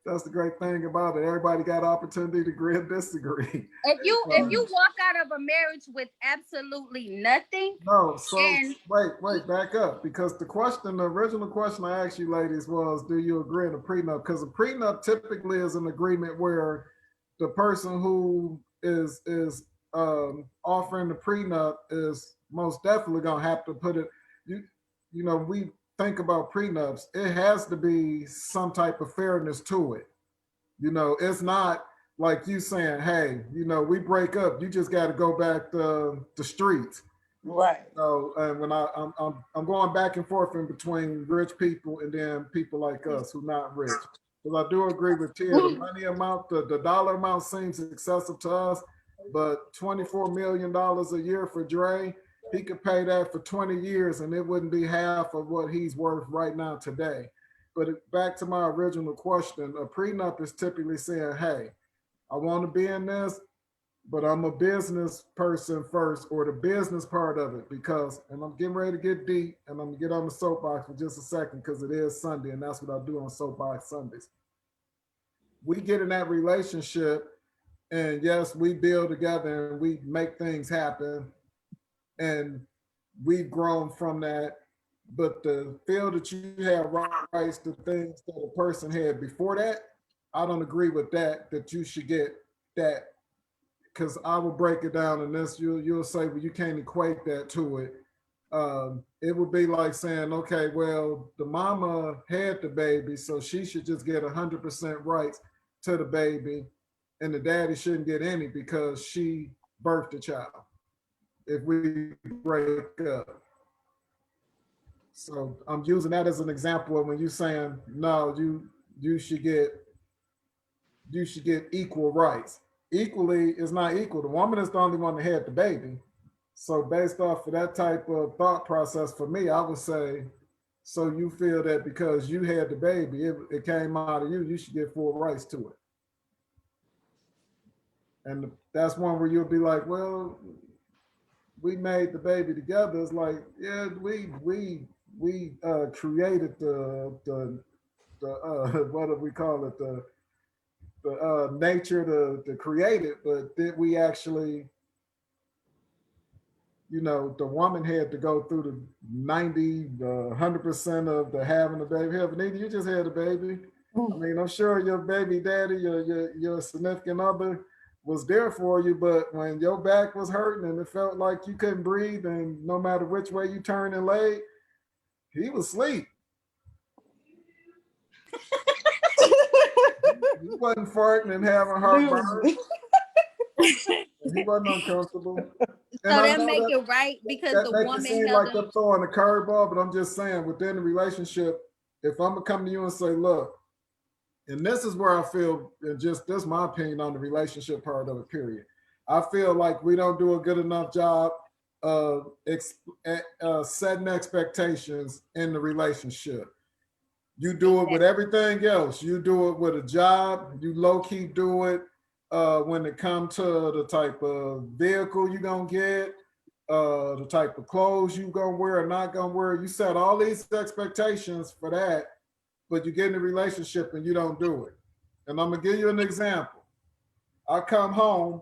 that's the great thing about it. Everybody got opportunity to agree and disagree. If you walk out of a marriage with absolutely nothing, No, so and wait, back up because the original question I asked you ladies was, do you agree in a prenup? Because a prenup typically is an agreement where the person who is offering the prenup is most definitely gonna have to put it. You you know, we think about prenups. It has to be some type of fairness to it. You know, it's not like you saying, "Hey, we break up. You just got to go back to the streets." Right. So, and when I'm going back and forth in between rich people and then people like us who not rich. Because I do agree with Tia, the money amount, the dollar amount seems excessive to us, but $24 million a year for Dre, he could pay that for 20 years and it wouldn't be half of what he's worth right now today. But back to my original question, a prenup is typically saying, "Hey, I want to be in this, but I'm a business person first, or the business part of it, because," and I'm getting ready to get deep, and I'm gonna get on the soapbox for just a second because it is Sunday, and that's what I do on Soapbox Sundays. We get in that relationship, and yes, we build together and we make things happen, and we've grown from that. But the feel that you have rights to things that a person had before that, I don't agree with that. That you should get that, because I will break it down in this. You'll say, well, you can't equate that to it. It would be like saying, okay, well, the mama had the baby, so she should just get 100% rights to the baby, and the daddy shouldn't get any because she birthed the child. If we break up, so I'm using that as an example of when you're saying no, you should get equal rights. Equally is not equal. The woman is the only one that had the baby. So based off of that type of thought process, for me, I would say, so you feel that because you had the baby, it came out of you, you should get full rights to it. And that's one where you'll be like, well, we made the baby together. It's like, yeah, we created the what do we call it, the nature to create it, but did we actually, the woman had to go through the 90, 100% of the having a baby. Hell, Benita, you just had a baby. I mean, I'm sure your baby daddy, your significant other was there for you, but when your back was hurting and it felt like you couldn't breathe, and no matter which way you turned and laid, he was asleep. He wasn't farting and having heartburn. He wasn't uncomfortable. And so I that know make that it right because that the makes it woman seem held like him. they're throwing a curveball, but I'm just saying within the relationship, if I'm gonna come to you and say, look, and this is where I feel, and just this is my opinion on the relationship part of it, period. I feel like we don't do a good enough job of setting expectations in the relationship. You do it with everything else. You do it with a job. You low key do it when it comes to the type of vehicle you're gonna get, the type of clothes you gonna wear or not gonna wear. You set all these expectations for that, but you get in a relationship and you don't do it. And I'm gonna give you an example. I come home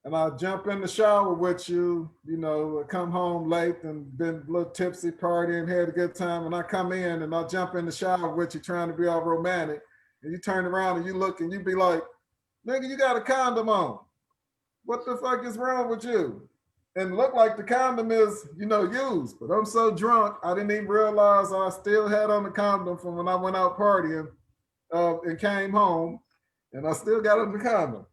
and I jump in the shower with you, I come home late and been a little tipsy, partying, had a good time, and I come in and I jump in the shower with you trying to be all romantic, and you turn around and you look and you be like, nigga, you got a condom on. What the fuck is wrong with you? and look like the condom is, used. But I'm so drunk, I didn't even realize I still had on the condom from when I went out partying and came home, and I still got on the condom.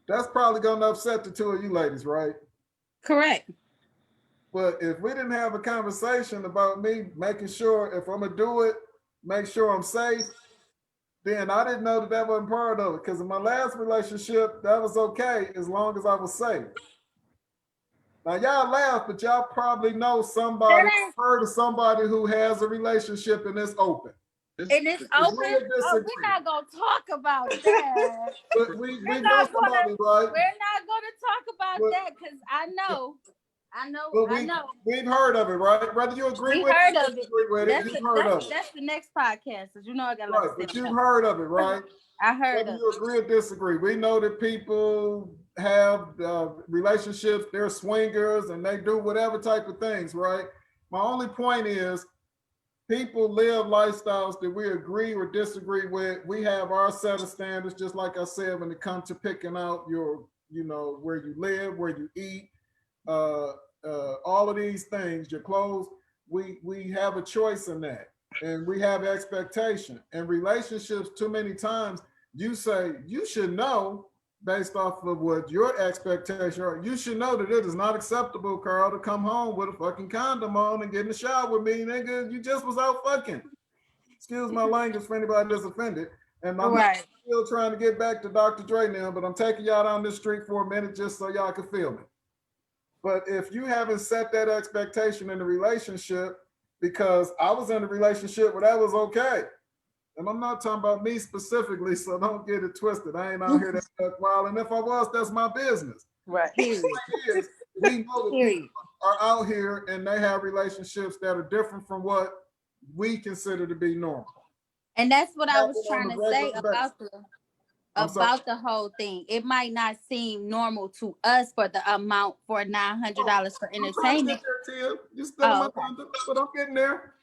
That's probably going to upset the two of you ladies, right? Correct. But if we didn't have a conversation about me making sure if I'm going to do it, make sure I'm safe, then I didn't know that that wasn't part of it. Because in my last relationship, that was okay as long as I was safe. Now y'all laugh, but y'all probably know somebody, heard of somebody who has a relationship and it's open. And it's open. Oh, we're not gonna talk about that. But we know somebody, right? We're not gonna talk about that because I know. We've heard of it, right? Whether you agree with it, of it, you've heard of it. That's the next podcast, because I got right. But you've heard of it, right? I heard whether you agree or disagree. We know that people have relationships, they're swingers, and they do whatever type of things, right? My only point is people live lifestyles that we agree or disagree with. We have our set of standards, just like I said, when it comes to picking out your, where you live, where you eat, all of these things, your clothes, we have a choice in that, and we have expectation. In relationships, too many times you say you should know based off of what your expectations are. You should know that it is not acceptable, Carl, to come home with a fucking condom on and get in the shower with me, nigga. You just was out fucking. Excuse my language for anybody that's offended. And I'm still trying to get back to Dr. Dre now, but I'm taking y'all down this street for a minute just so y'all can feel me. But if you haven't set that expectation in the relationship, because I was in a relationship where that was okay. And I'm not talking about me specifically, so don't get it twisted. I ain't out here that wild. And if I was, that's my business. Right. We know that people are out here and they have relationships that are different from what we consider to be normal. And that's what I was trying to say about the whole thing. It might not seem normal to us for the amount for $900 for entertainment. You still my content, but I'm getting there.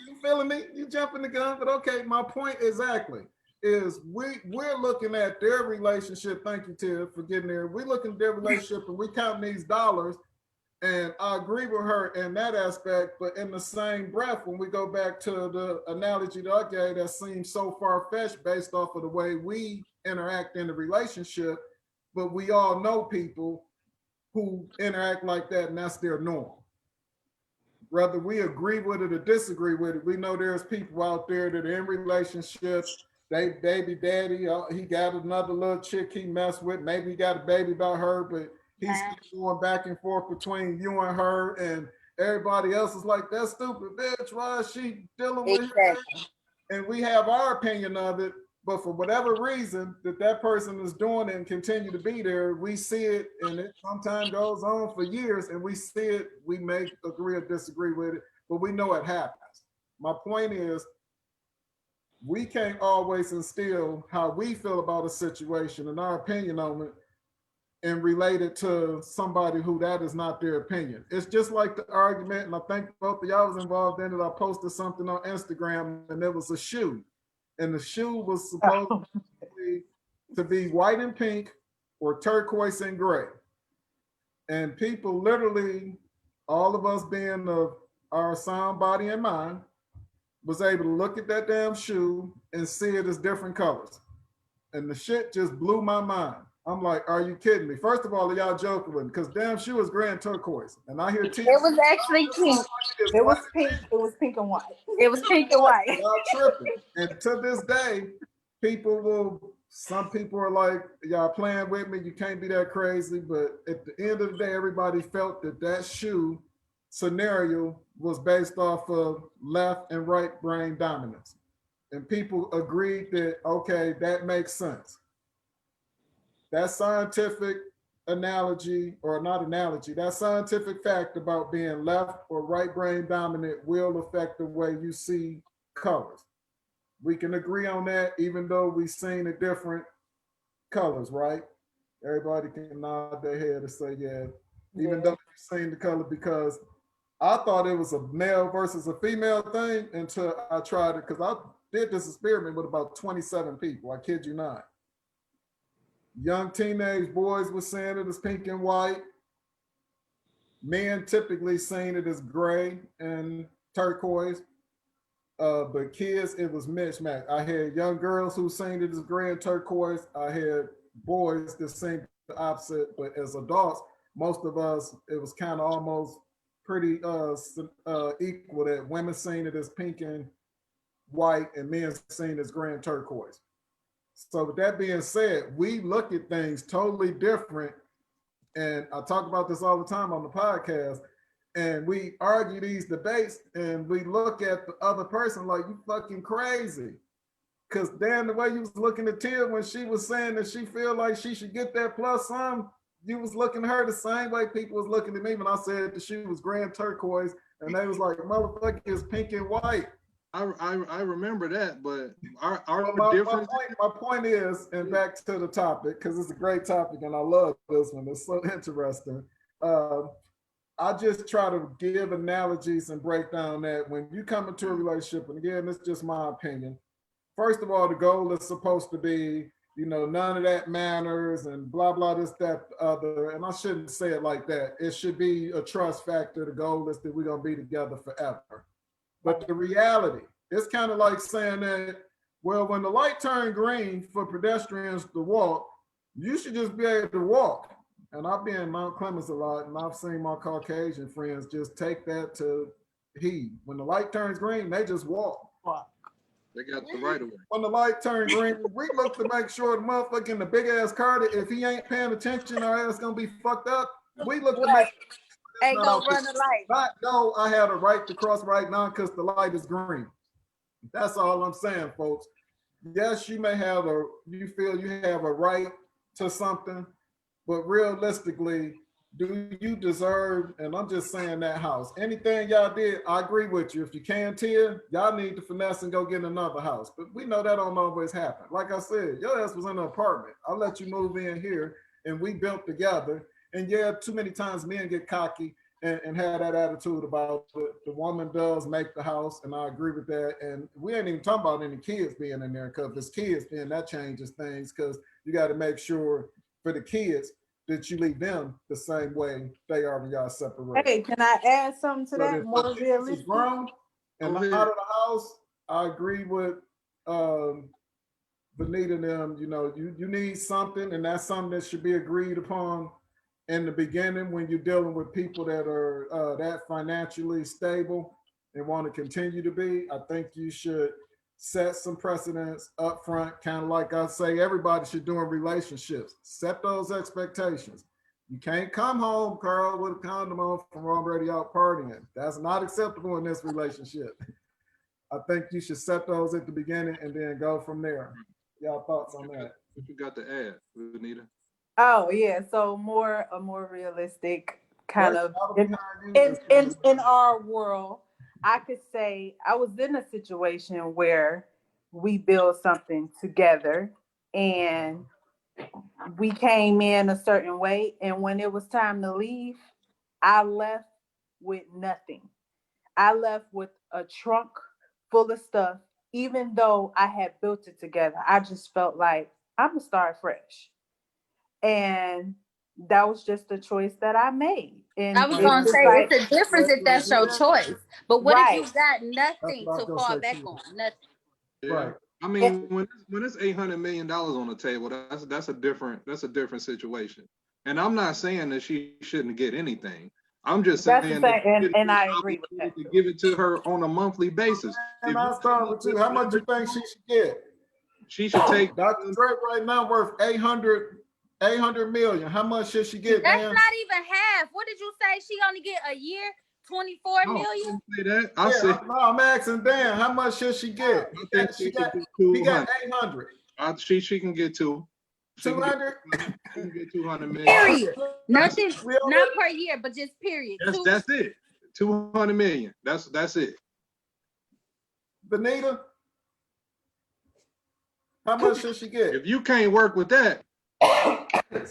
You feeling me? You jumping the gun, but okay. My point exactly is we're looking at their relationship. Thank you, Tia, for getting there. We're looking at their relationship and we count these dollars. And I agree with her in that aspect, but in the same breath, when we go back to the analogy that I gave that seems so far-fetched based off of the way we interact in the relationship, but we all know people who interact like that and that's their norm. Whether we agree with it or disagree with it, we know there's people out there that are in relationships. They baby daddy, he got another little chick he messed with. Maybe he got a baby by her, but he's going back and forth between you and her, and everybody else is like, that stupid bitch, why is she dealing with her? And we have our opinion of it, but for whatever reason that person is doing it and continue to be there, we see it, and it sometimes goes on for years, and we see it, we may agree or disagree with it, but we know it happens. My point is, we can't always instill how we feel about a situation and our opinion on it and relate it to somebody who that is not their opinion. It's just like the argument, and I think both of y'all was involved in it. I posted something on Instagram, and there was a shoe, and the shoe was supposed to be white and pink or turquoise and gray. And people literally, all of us being of our sound body and mind, was able to look at that damn shoe and see it as different colors. And the shit just blew my mind. I'm like, are you kidding me? First of all, y'all joking with me, because damn shoe was gray and turquoise. And I hear it was actually pink. It was pink. It was pink and white. It was pink and white. Y'all tripping. And to this day, some people are like, y'all playing with me, you can't be that crazy. But at the end of the day, everybody felt that shoe scenario was based off of left and right brain dominance. And people agreed that, okay, that makes sense. That scientific analogy, or not analogy, that scientific fact about being left or right brain dominant will affect the way you see colors. We can agree on that, even though we've seen the different colors, right? Everybody can nod their head and say, yeah, even though you've seen the color, because I thought it was a male versus a female thing until I tried it, because I did this experiment with about 27 people. I kid you not. Young teenage boys were saying it as pink and white. Men typically seen it as gray and turquoise. But kids, it was mismatched. I had young girls who seen it as gray and turquoise. I had boys that seen the opposite. But as adults, most of us, it was kind of almost pretty equal that women seen it as pink and white and men seen it as gray and turquoise. So with that being said, we look at things totally different. And I talk about this all the time on the podcast. And we argue these debates and we look at the other person like you fucking crazy. Cause Dan, the way you was looking at Tia when she was saying that she feel like she should get that plus some, you was looking at her the same way people was looking at me when I said that she was grand turquoise and they was like, motherfucker is pink and white. I remember that, but our difference. My point is, and back to the topic, because it's a great topic and I love this one. It's so interesting. I just try to give analogies and break down that when you come into a relationship, and again, it's just my opinion. First of all, the goal is supposed to be, none of that manners and blah, blah, this, that, other. And I shouldn't say it like that. It should be a trust factor. The goal is that we're going to be together forever. But the reality, it's kind of like saying that, well, when the light turned green for pedestrians to walk, you should just be able to walk. And I've been in Mount Clemens a lot, and I've seen my Caucasian friends just take that to heed. When the light turns green, they just walk. They got the right of way. When the light turned green, we look to make sure the motherfucker in the big ass car, if he ain't paying attention, our ass gonna be fucked up. We look to make sure ain't gonna run the light. Not know I had a right to cross right now because the light is green. That's all I'm saying, folks. Yes, you may have you feel you have a right to something, but realistically, do you deserve, and I'm just saying that house. Anything y'all did, I agree with you. If you can, Tia, y'all need to finesse and go get another house. But we know that don't always happen. Like I said, your ass was in an apartment. I'll let you move in here, and we built together. And yeah, too many times men get cocky and have that attitude about the woman does make the house, and I agree with that. And we ain't even talking about any kids being in there, because if it's kids, then that changes things, because you got to make sure for the kids that you leave them the same way they are when y'all separate. Hey, can I add something to that? More realistic. Grown and out of the house, I agree with Benita and them. You need something, and that's something that should be agreed upon in the beginning when you're dealing with people that are that financially stable and want to continue to be. I think you should set some precedents up front, kind of like I say everybody should do in relationships. Set those expectations. You can't come home, Carl, with a condom on from already out partying. That's not acceptable in this relationship. I think you should set those at the beginning and then go from there. Y'all thoughts on that? What you got to add, Anita? Oh yeah, so a more realistic kind of in our world. I could say I was in a situation where we built something together and we came in a certain way. And when it was time to leave, I left with nothing. I left with a trunk full of stuff. Even though I had built it together, I just felt like I'm gonna start fresh. And that was just a choice that I made. And I was gonna say like, it's a difference if that's your choice. But what if you got nothing to fall back on? Nothing. Yeah. Right. I mean, when it's $800 million on the table, that's a different situation. And I'm not saying that she shouldn't get anything. I'm just saying that and I agree with that. To give it to her on a monthly basis. And I'll start with you. How much you think she should get? She should take Dr. Dre right now worth 800 million. How much should she get? That's not even half. What did you say? She only get a year? 24 million? I didn't say that. I said no, I'm asking Dan, how much should she get? She got 800. She can get 200. She can get 200 million. Period. Nothing, not per year, but just period. That's it. 200 million. That's it. Benita, how much should she get? If you can't work with that,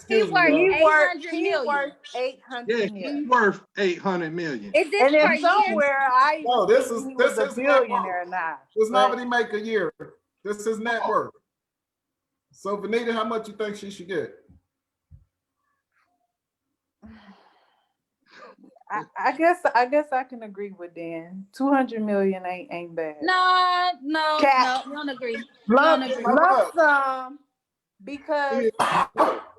he worth 800 million. Yeah, he's worth 800 million. Is this and per then somewhere year? No, this is a billionaire now. This not what he make a year. This is net worth. So Vanita, how much you think she should get? I guess I can agree with Dan. 200 million ain't bad. No, Cap. we don't agree. Lump agree. sum, because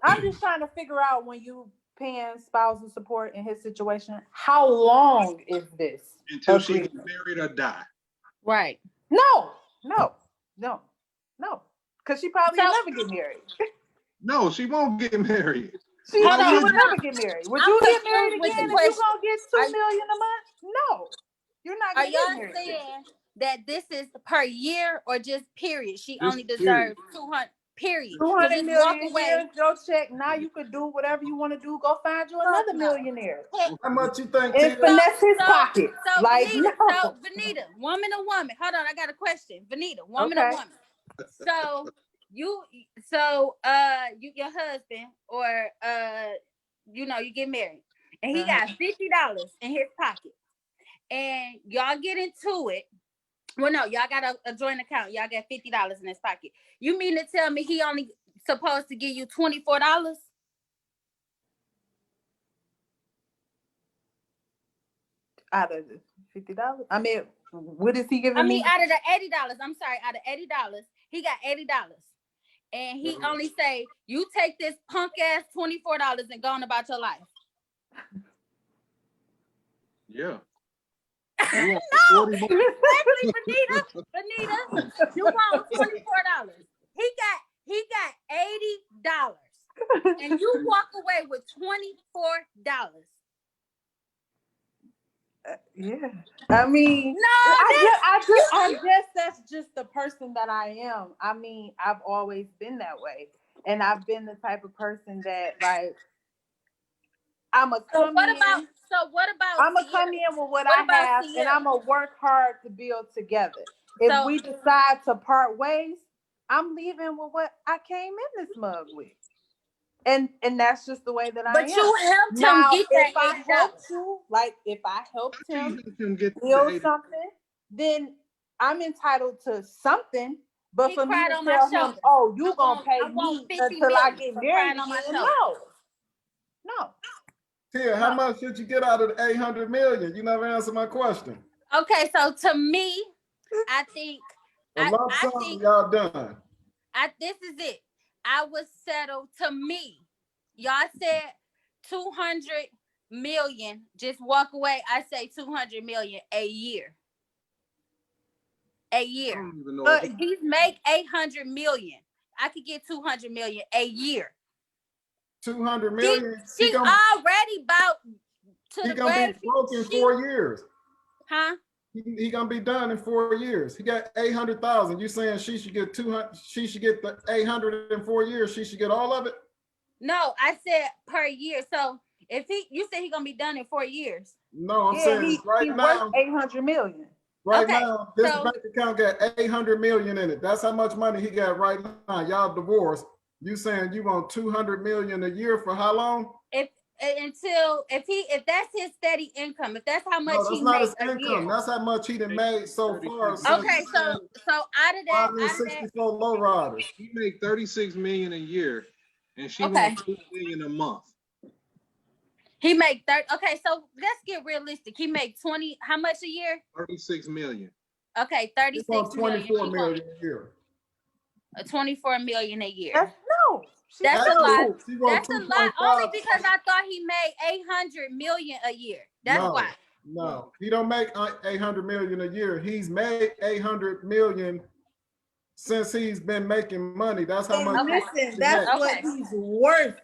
I'm just trying to figure out, when you paying spousal support in his situation, how long is this Until she agreement? gets married or die. Right. No, because she probably So- will never get married. No, she won't get married. She Hold on, would hold never on. get married. Would I'm you get married confused with the again if you question. gonna get $2 Are- million a month? No, you're not Are gonna get y'all married. saying that this is per year or just period? She Just only period. deserves 200. Period. 200 So just walk million, away. here's your check. Now you could do whatever you want to do. Go find you another no. millionaire How much you think, and Tia? finesse his pocket. So Like, Vanita, no. woman or woman. Hold on, I got a question. Vanita, woman Okay. or woman. So you your husband, or you get married and he got $50 in his pocket, and y'all get into it. Well, no, y'all got a joint account. Y'all got $50 in his pocket. You mean to tell me he only supposed to give you $24? Out of the $50, I mean, what is he giving I mean, me? out of the $80, I'm sorry, out of $80, he got $80. And he only say, you take this punk ass $24 and go on about your life. Yeah. No, exactly, Vanita, you want $24. He got $80, and you walk away with $24. Yeah, I mean, No, I guess that's just the person that I am. I mean, I've always been that way, and I've been the type of person that, like, I'm a So come what in. about I'm gonna come in with what I about have, and Sierra? I'm gonna work hard to build together. If we decide to part ways, I'm leaving with what I came in this mug with, and that's just the way that I am. But you helped Now, him get that if I $80. helped you, like if I helped him Get build the something, then I'm entitled to something. But He for me cried to on my tell him, shoulder. "Oh, you gonna I pay want me 50 until I million get for married crying on my again," shoulder. no. Tia, how much should you get out of the 800 million? You never answered my question. Okay, so to me, I think A lump sum, y'all done. this is it. I would settle, to me. Y'all said 200 million. Just walk away. I say 200 million a year. A I year. don't even know But he's make 800 million. I could get 200 million a year. 200 million. She already about to He the gonna grave. be broke in 4 years. Huh? He gonna be done in 4 years. He got 800,000. You saying she should get 200? She should get the 800 in 4 years. She should get all of it. No, I said per year. So if you said he gonna be done in 4 years. No, I'm saying he now. worth 800 million. Right Okay, now, this so- bank account got 800 million in it. That's how much money he got right now. Y'all divorced. You saying you want 200 million a year for how long? If that's his steady income, if that's how much No, he that's not makes his a income. year. That's how much he done made so far. Okay, so out of that, 564 low riders. He make 36 million a year, and she Okay. wants 2 million a month. he make 30. Okay, so let's get realistic. He make 20. How much a year? 36 million. Okay, He 36 wants million. 24 million a year. 24 million a year. That's That's a lot. She wants That's a lot. Only 2.5. because I thought he made 800 million a year. That's why. No, he don't make 800 million a year. He's made 800 million since he's been making money. That's how much. Listen, that's what he's worth.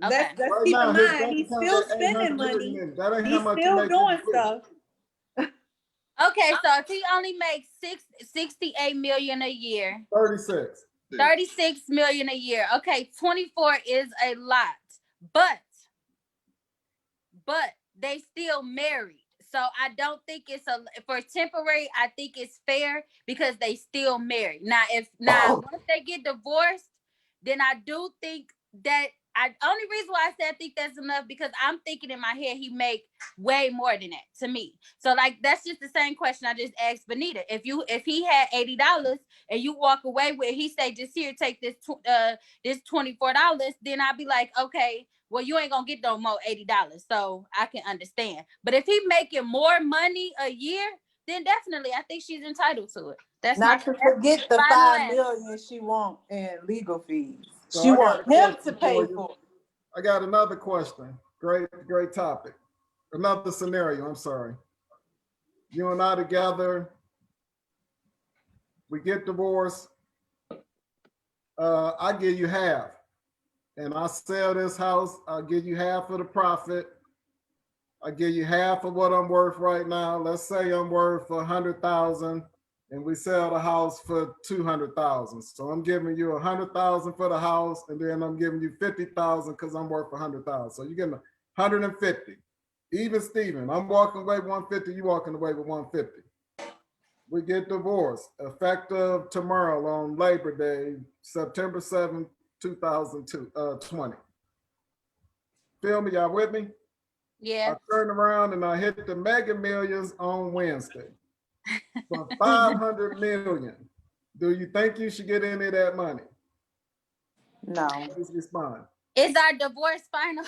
Okay. Let's Right keep now, in his mind, bank he's account still got spending 800 money. million in it. That ain't He's how much still he makes doing in a stuff. Okay, so if he only makes 68 million a year, 36. 36 million a year. Okay, 24 is a lot, but they still married. So I don't think it's for temporary. I think it's fair because they still married. Now, once they get divorced, then I do think that Only reason why I said I think that's enough because I'm thinking in my head he make way more than that to me. So like that's just the same question I just asked Benita. If he had $80 and you walk away with he say just here take this this $24, then I'd be like, okay, well you ain't gonna get no more $80. So I can understand. But if he making more money a year, then definitely I think she's entitled to it. That's Not to forget the $5 million she want in legal fees. So She I got want a him to question pay for you. for it. I got another question. Great topic. Another scenario, I'm sorry. You and I together, we get divorced. I give you half. And I sell this house, I'll give you half of the profit. I give you half of what I'm worth right now. Let's say I'm worth 100,000 and we sell the house for 200,000. So I'm giving you 100,000 for the house and then I'm giving you 50,000 because I'm worth 100,000. So you're getting 150. Even Steven, I'm walking away with 150, you walking away with 150. We get divorced effective tomorrow on Labor Day, September 7th, 2020. Feel me? Y'all with me? Yeah. I turn around and I hit the Mega Millions on Wednesday for 500 million. Do you think you should get any of that money? No. Please respond. Is our divorce final?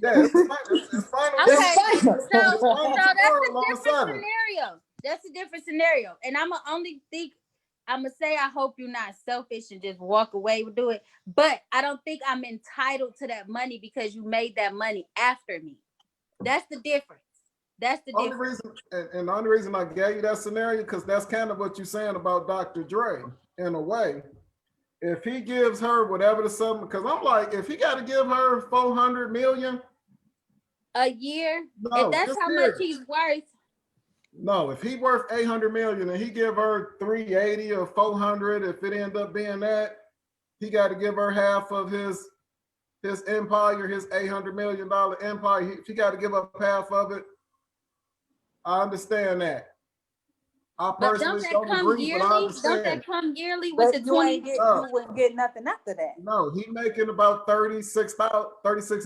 Yeah, it's final. It's final. Okay, It's so final that's tomorrow, a different scenario. That's a different scenario. And I'm gonna say I hope you're not selfish and just walk away and do it. But I don't think I'm entitled to that money because you made that money after me. That's the difference. That's the difference. And the only reason I gave you that scenario, because that's kind of what you're saying about Dr. Dre, in a way. If he gives her whatever the sum, because I'm like, if he got to give her 400 million a year, no, if that's how much he's worth. No, if he worth 800 million and he give her 380 or 400, if it end up being that, he got to give her half of his empire, his $800 million empire. He got to give up half of it. I understand that. I personally don't agree, but I understand. Don't that come yearly with but the 20? You wouldn't get nothing after that. No, he making about 36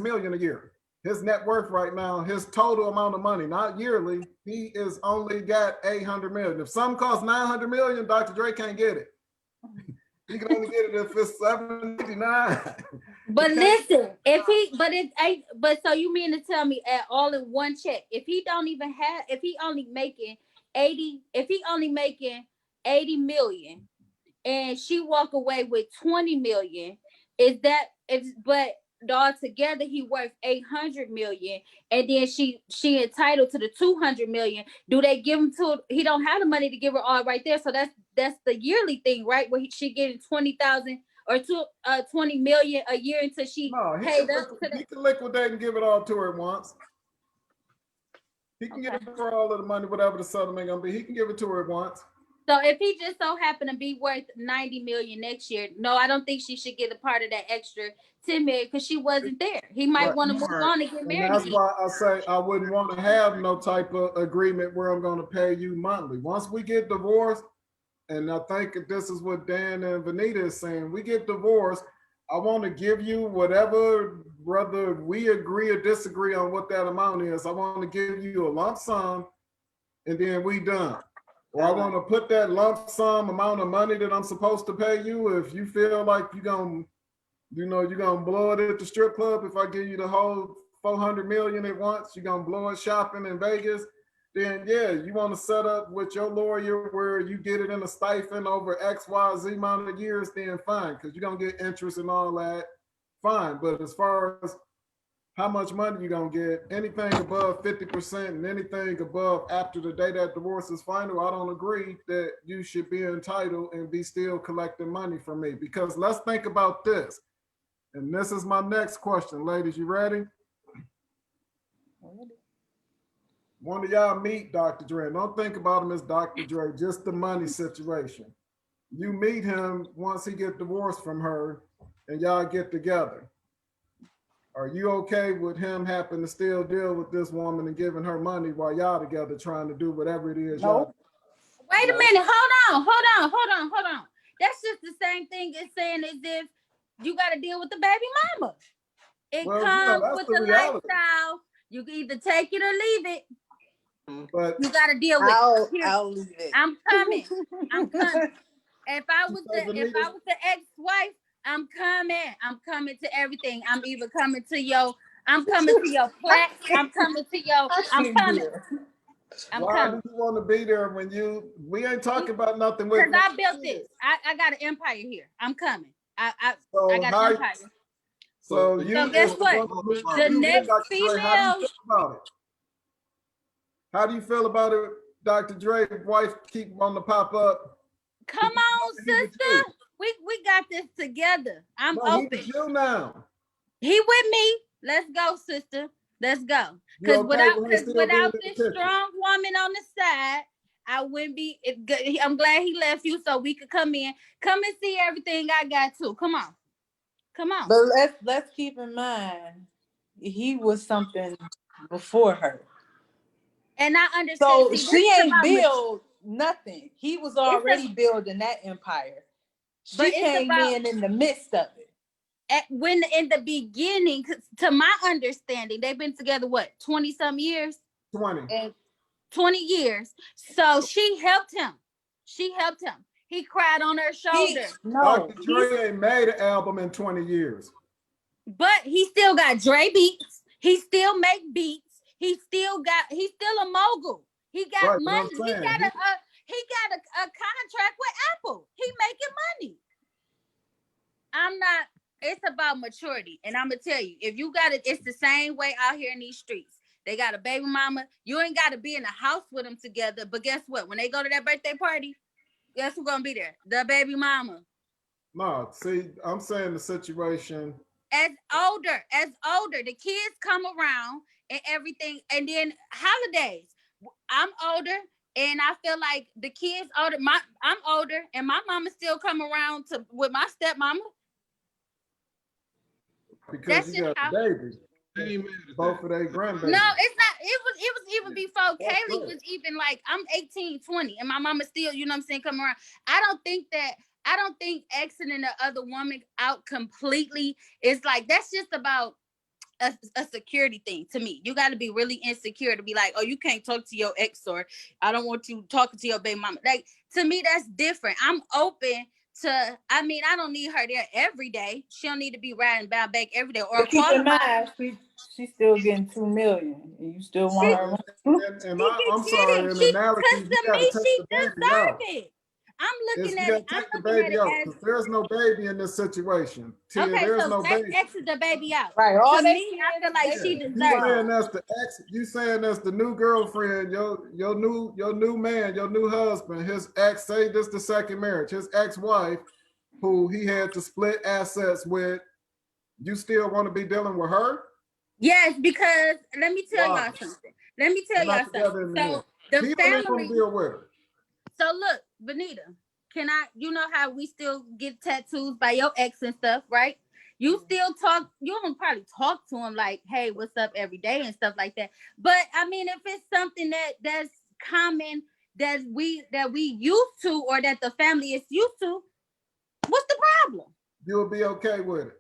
million a year. His net worth right now, his total amount of money, not yearly, he is only got 800 million. If something costs 900 million, Dr. Dre can't get it. He can only get it if it's 799. But listen, but so you mean to tell me at all in one check, if he only making 80 million and she walk away with 20 million, but all together he worth 800 million and then she entitled to the 200 million. Do they give him he don't have the money to give her all right there? So that's the yearly thing, right? Where she getting 20,000 or 20 million a year until she paid up to he can liquidate and give it all to her at once. He can give her all of the money, whatever the settlement gonna be. He can give it to her at once. So if he just so happened to be worth 90 million next year, no, I don't think she should get a part of that extra 10 million because she wasn't there. He might want to move on and get married. And that's why I say I wouldn't want to have no type of agreement where I'm going to pay you monthly. Once we get divorced, and I think this is what Dan and Vanita is saying, we get divorced, I want to give you whatever, whether we agree or disagree on what that amount is. I want to give you a lump sum and then we done. Or I want to put that lump sum amount of money that I'm supposed to pay you. If you feel like you're going to blow it at the strip club, if I give you the whole 400 million at once, you're going to blow it shopping in Vegas, then yeah, you want to set up with your lawyer where you get it in a stipend over X, Y, Z amount of years, then fine, because you're going to get interest and all that, fine. But as far as how much money you're going to get, anything above 50% and anything above after the day that divorce is final, I don't agree that you should be entitled and be still collecting money from me. Because let's think about this. And this is my next question, ladies. You ready? One of y'all meet Dr. Dre. Don't think about him as Dr. Dre, just the money situation. You meet him once he get divorced from her and y'all get together. Are you okay with him having to still deal with this woman and giving her money while y'all together trying to do whatever it is? Nope. Wait a minute. Hold on. That's just the same thing as saying as if you got to deal with the baby mama. It Well, comes that's with the the reality. lifestyle. You can either take it or leave it. But You got to deal with it. Here, I'll leave it. I'm coming. I'm coming. If I you was say, Benita, the ex-wife, I'm coming. I'm coming to everything. I'm either coming to your, I'm coming to your flat. I'm coming to your, I'm coming. I'm why coming. do you want to be there when we ain't talking about nothing with Because no I built kids. this. I got an empire here. I'm coming. I So got how an empire. so But you So guess as what? woman, The you next Dr. Dre, how do you female, feel about it? How do you feel about it, Dr. Dre's wife keep wanting to pop up? come on, He with you. sister. We got this together. I'm No, he open. with you now. He with me. Let's go, sister. Let's go. You Cause okay with him cause still being in without the this picture? strong woman on the side, I wouldn't be. I'm glad he left you so we could come in, come and see everything I got too. Come on, come on. But let's keep in mind he was something before her. And I understand. So See, this she is ain't about build nothing. He was already a, building that empire. but She it's came about in the midst of it. when in the beginning. To my understanding, they've been together what 20-some years. 20. And 20 years. So she helped him. She helped him. He cried on her shoulder. Dr. Dre ain't made an album in 20 years. But he still got Dre beats. He still make beats. He's still a mogul. He got Right, but I'm money. He saying, got a contract with Apple. He making money. I'm not. It's about maturity, and I'm gonna tell you, if you got it, it's the same way out here in these streets. They got a baby mama. You ain't got to be in the house with them together. But guess what? When they go to that birthday party, guess who's gonna be there? The baby mama. No, see, I'm saying the situation. As older, the kids come around and everything, and then holidays. I'm older, and I feel like the kids older. I'm older, and my mama still come around with my stepmama. Because That's you just got how. the babies. Amen. Both of their grandbabies. No, it's not. It was even before That's Kaylee right. was even like, I'm 18, 20, and my mama still, you know what I'm saying, come around. I don't think exiting the other woman out completely is like, that's just about a security thing to me. You got to be really insecure to be like, oh, you can't talk to your ex, or I don't want you talking to your baby mama. Like, to me, that's different. I'm open to, I mean, I don't need her there every day. She don't need to be riding back every day or But keep in qualify. mind, she's still getting $2 million, and you still want her. And I'm sorry, an analogy, Because you to got to me, take she the baby deserve out. it. I'm You looking got at to it. I'm take the looking at baby it out as, because there's no baby in this situation. Tia, okay, there's so no let's baby. exit the baby out. Right. All To they me, I feel like Yeah. she You deserves saying it. that's the ex? You saying that's the new girlfriend? Your new man, your new husband, his ex. Say this the second marriage. His ex-wife, who he had to split assets with. You still want to be dealing with her? Yes, because let me tell Why? y'all something. Let me tell They're not y'all together something. in the end. So the He don't even want family. to deal with her. So look, Benita, can I? You know how we still get tattoos by your ex and stuff, right? You still talk. You don't probably talk to him like, "Hey, what's up?" every day and stuff like that. But I mean, if it's something that's common that we used to, or that the family is used to, what's the problem? You'll be okay with it.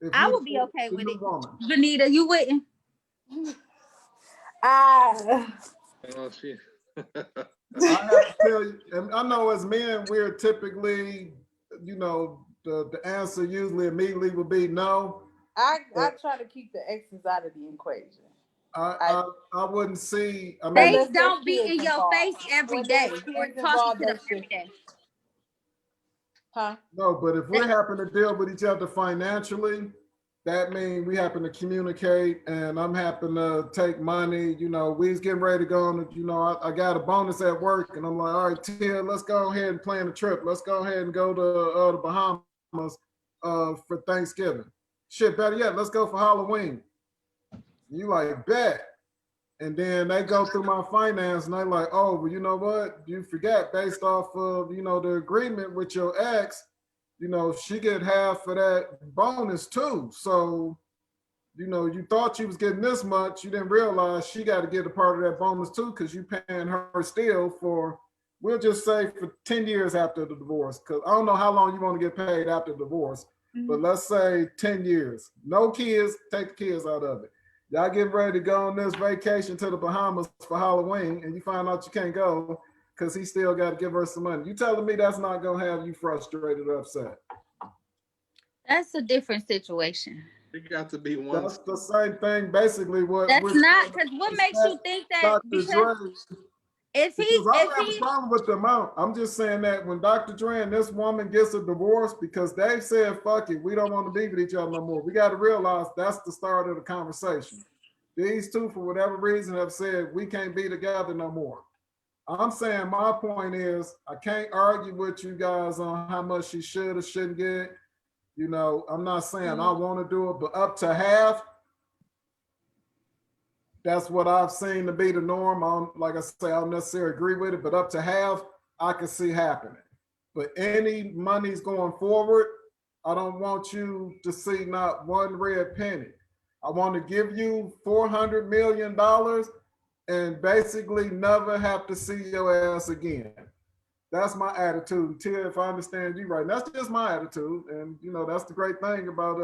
If I you would be okay the with new it. woman. Benita, you wouldn't? Oh, shit. I have to tell you, and I know as men, we're typically, the answer usually immediately would be no. I try to keep the exes out of the equation. I wouldn't see. I mean, They Unless there's don't be kids in your involved. face every When day there's or kids talking involved, to them that's every day. different. Huh? no, but if we happen to deal with each other financially, that means we happen to communicate, and I'm happen to take money. We was getting ready to go on. I got a bonus at work, and I'm like, all right, Tia, let's go ahead and plan a trip. Let's go ahead and go to the Bahamas for Thanksgiving. Shit, better yet, let's go for Halloween. You like bet. And then they go through my finance and they like, oh, well, you know what? You forgot based off of, the agreement with your ex, she get half of that bonus too. So, you thought you was getting this much. You didn't realize she got to get a part of that bonus too because you paying her still for, we'll just say for 10 years after the divorce. Because I don't know how long you want to get paid after the divorce. but let's say 10 years. No kids, take the kids out of it. Y'all getting ready to go on this vacation to the Bahamas for Halloween, and you find out you can't go because he still got to give her some money. You telling me that's not going to have you frustrated or upset? That's a different situation. It got to be one. That's the same thing, basically. What That's we're not, because what makes you think that? Dr. Because Dre, if because he, I if don't have a he, problem with the amount. I'm just saying that when Dr. Dre and this woman gets a divorce because they said, fuck it, we don't want to be with each other no more. We got to realize that's the start of the conversation. These two, for whatever reason, have said we can't be together no more. I'm saying my point is I can't argue with you guys on how much she should or shouldn't get. You know, I'm not saying I want to do it, but up to half, that's what I've seen to be the norm. Like I say, I don't necessarily agree with it, but up to half, I can see happening. But any monies going forward, I don't want you to see not one red penny. I want to give you $400 million and basically never have to see your ass again. That's my attitude. Tia, if I understand you right, and that's just my attitude. And you know, that's the great thing about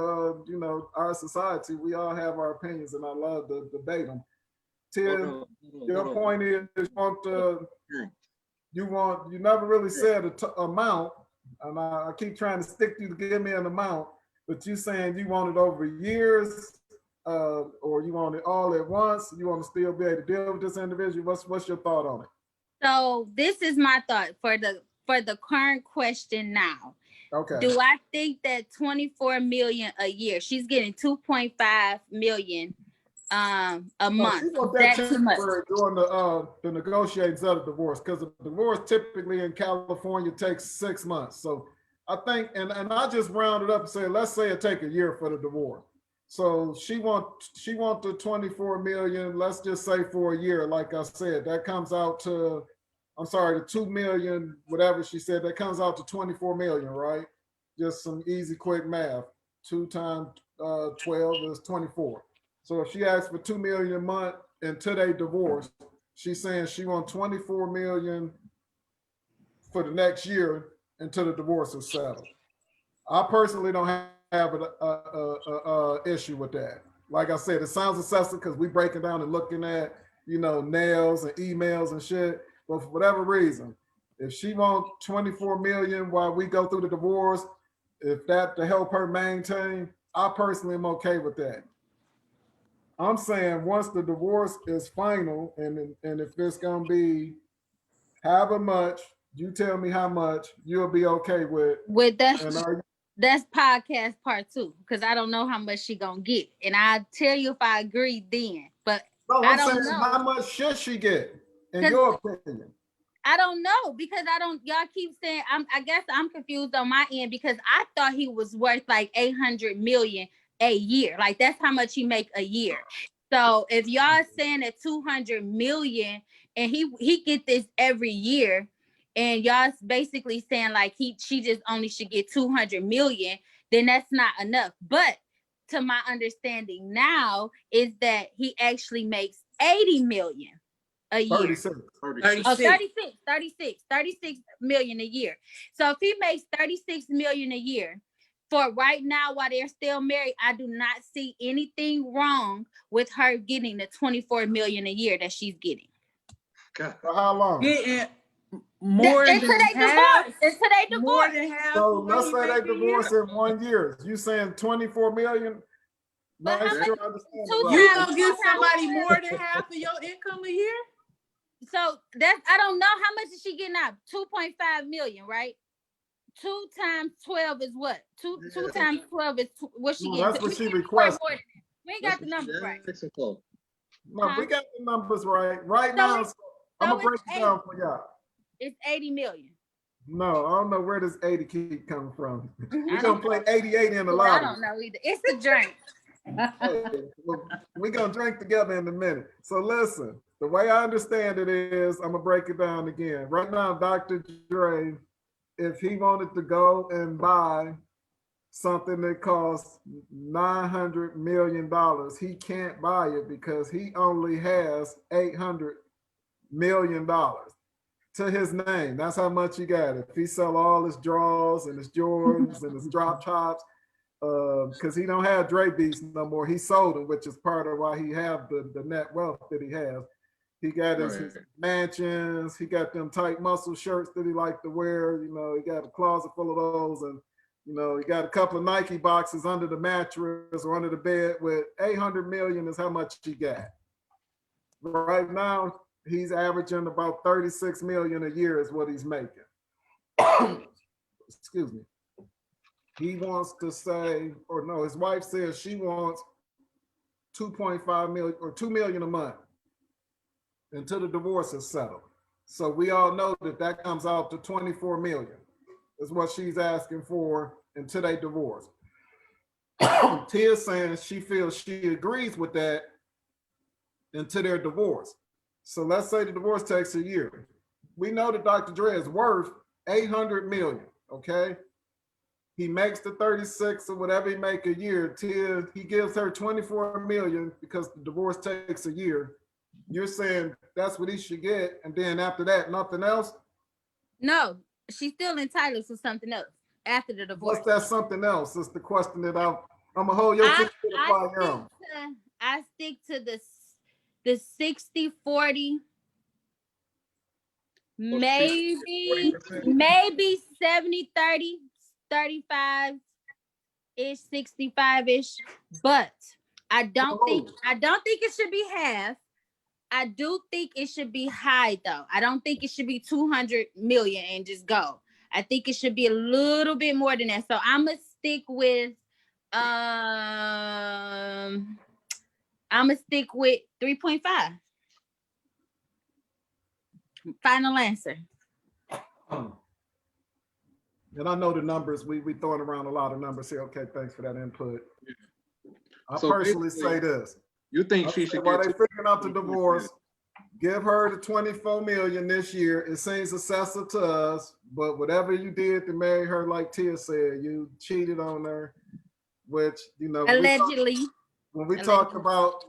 you know, our society. We all have our opinions, and I love to debate them. Tia, your point is you never really said an amount, and I keep trying to stick to you to give me an amount, but you saying you want it over years, or you want it all at once. You want to still be able to deal with this individual. What's your thought on it? so this is my thought for the current question now. Okay. Do I think that 24 million a year? She's getting 2.5 million a month. That's too much during the negotiations of the divorce, because the divorce typically in California takes 6 months. So I think, and I just rounded up and said, let's say it take a year for the divorce. So she want the 24 million, let's just say for a year. Like I said, that comes out to, I'm sorry, the 2 million, whatever she said, that comes out to 24 million, right? Just some easy, quick math. 2 times 12 is 24. So if she asks for 2 million a month until they divorce, she's saying she wants 24 million for the next year until the divorce is settled. I personally don't have an issue with that. Like I said, it sounds excessive because we breaking down and looking at, you know, nails and emails and shit. But for whatever reason, if she wants 24 million while we go through the divorce, if that to help her maintain, I personally am okay with that. I'm saying once the divorce is final, and if it's gonna be however much, you tell me how much you'll be okay with that. That's podcast part 2, because I don't know how much she gonna get, and I'll tell you if I agree then. But no, I don't know how much should she get in your opinion. I don't know, because I don't. Y'all keep saying I guess I'm confused on my end, because I thought he was worth like 800 million a year. Like that's how much he make a year. So if y'all saying that 200 million and he get this every year, and y'all basically saying like she just only should get 200 million, then that's not enough. But to my understanding now is that he actually makes 80 million a year. 36. 36 million a year. So if he makes 36 million a year for right now while they're still married, I do not see anything wrong with her getting the 24 million a year that she's getting. God. For how long? Getting more than half. Until they divorce. More than half. So let's say they divorce in 1 year. You saying 24 million? But nice, you gonna give somebody more than half of your income a year? So that's, I don't know how much is she getting out. 2.5 million, right? 2 times 12 is what? Two times 12 is what she getting. That's what she requested. We ain't got the numbers right. No, we got the numbers right. Right now, I'm gonna break it down for y'all. It's 80 million. No, I don't know where this 80 keep coming from. We're gonna play 88 in the lobby. I don't know either. It's the drink. Hey, we're gonna drink together in a minute. So listen, the way I understand it is, I'm gonna break it down again. Right now, Dr. Dre, if he wanted to go and buy something that costs $900 million, he can't buy it because he only has $800 million to his name. That's how much he got. If he sell all his drawers and his Jordans and his drop tops, because he don't have Dre beats no more. He sold them, which is part of why he have the net wealth that he has. He got his mansions. He got them tight muscle shirts that he like to wear. You know, he got a closet full of those, and you know, he got a couple of Nike boxes under the mattress or under the bed. With 800 million is how much he got. Right now, he's averaging about 36 million a year is what he's making. Excuse me. He wants to say, or no, his wife says she wants 2.5 million or 2 million a month until the divorce is settled. So we all know that that comes out to 24 million is what she's asking for until they divorce. Tia's saying she feels she agrees with that until their divorce. So let's say the divorce takes a year. We know that Dr. Dre is worth 800 million, okay? He makes the 36 or whatever he make a year. Tia, he gives her 24 million because the divorce takes a year. You're saying that's what he should get, and then after that, nothing else? No, she's still entitled to something else after the divorce. What's that something else? Is the question that I'm gonna hold your feet to the fire. I stick to the 60-40, maybe 70-30, 35-ish, 65-ish, but I don't think it should be half. I do think it should be high though. I don't think it should be 200 million and just go. I think it should be a little bit more than that. So I'm gonna stick with 3.5. Final answer. And I know the numbers, we throwing around a lot of numbers here. Okay, thanks for that input. I personally say this. You think she should while they figuring out the divorce, give her the 24 million this year. It seems excessive to us, but whatever you did to marry her, like Tia said, you cheated on her, which, you know, allegedly. When we talk about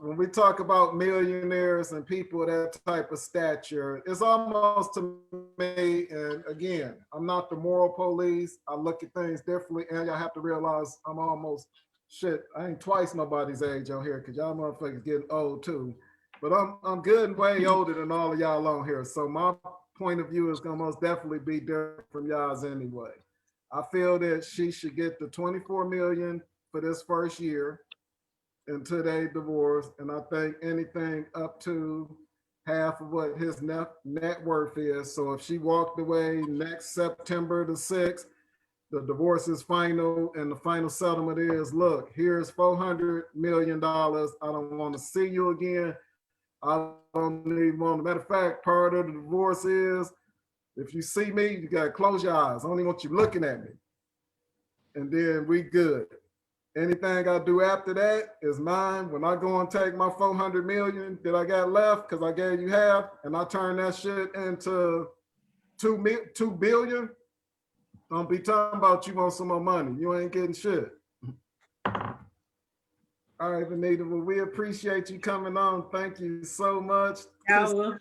millionaires and people of that type of stature, it's almost to me, and again, I'm not the moral police. I look at things differently, and y'all have to realize I'm almost shit. I ain't twice nobody's age on here because y'all motherfuckers getting old too. But I'm good and way older than all of y'all on here. So my point of view is gonna most definitely be different from y'all's anyway. I feel that she should get the 24 million for this first year until they divorce, and I think anything up to half of what his net worth is. So if she walked away next September the 6th, the divorce is final, and the final settlement is, look, here's $400 million. I don't want to see you again. I don't even want, matter of fact, part of the divorce is, if you see me, you got to close your eyes. I only want you looking at me. And then we good. Anything I do after that is mine. When I go and take my 400 million that I got left, because I gave you half, and I turn that shit into 2 billion, don't be talking about you want some more money. You ain't getting shit. All right, Benita, well, we appreciate you coming on. Thank you so much. Thanks for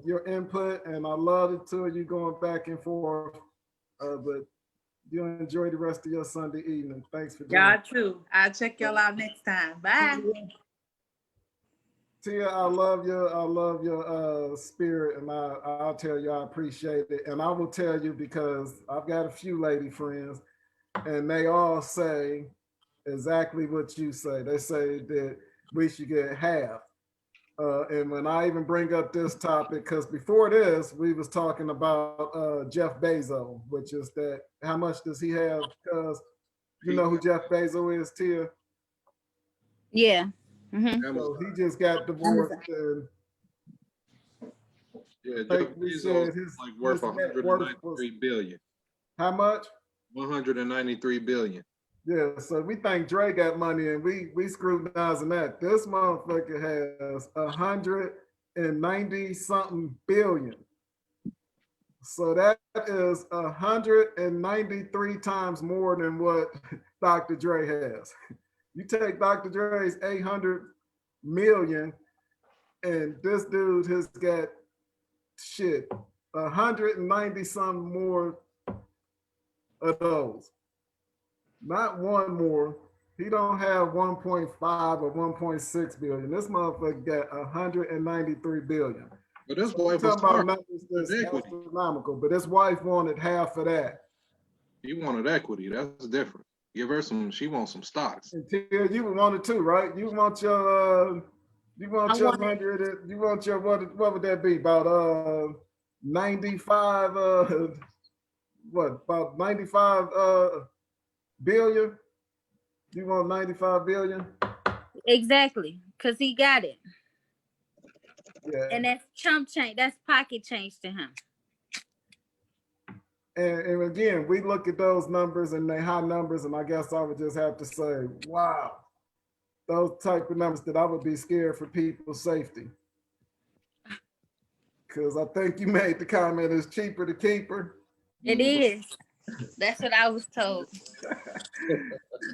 your input, and I love it too, you going back and forth. But you enjoy the rest of your Sunday evening. Thanks for doing y'all too. I'll check y'all out next time. Bye. Tia, I love your spirit, and I'll tell you I appreciate it. And I will tell you because I've got a few lady friends, and they all say exactly what you say. They say that we should get half. And when I even bring up this topic, because before this, we was talking about Jeff Bezos, which is that, how much does he have? Because you know who Jeff Bezos is, Tia? Yeah. So he just got divorced. And yeah, Jeff Bezos is like worth 193 billion. How much? 193 billion. Yeah, so we think Dre got money, and we scrutinizing that. This motherfucker has 190 something billion. So that is 193 times more than what Dr. Dre has. You take Dr. Dre's 800 million, and this dude has got shit 190 something more of those. Not one more. He don't have 1.5 or 1.6 billion. This motherfucker got 193 billion. But this So boy we're was talking about talking numbers that's equity. astronomical, but his wife wanted half of that. He wanted equity. That's different. Give her some. She wants some stocks. Until you wanted to, right? You want I your want 100, you want your, what would that be? About 95 what, about 95 billion? You want 95 billion? exactly because he got it, Yeah. and that's chump change. That's pocket change to him. And again, we look at those numbers and they high numbers, and I guess I would just have to say, wow, those type of numbers that I would be scared for people's safety. Because I think you made the comment, it's cheaper to keep her. It is. That's what I was told.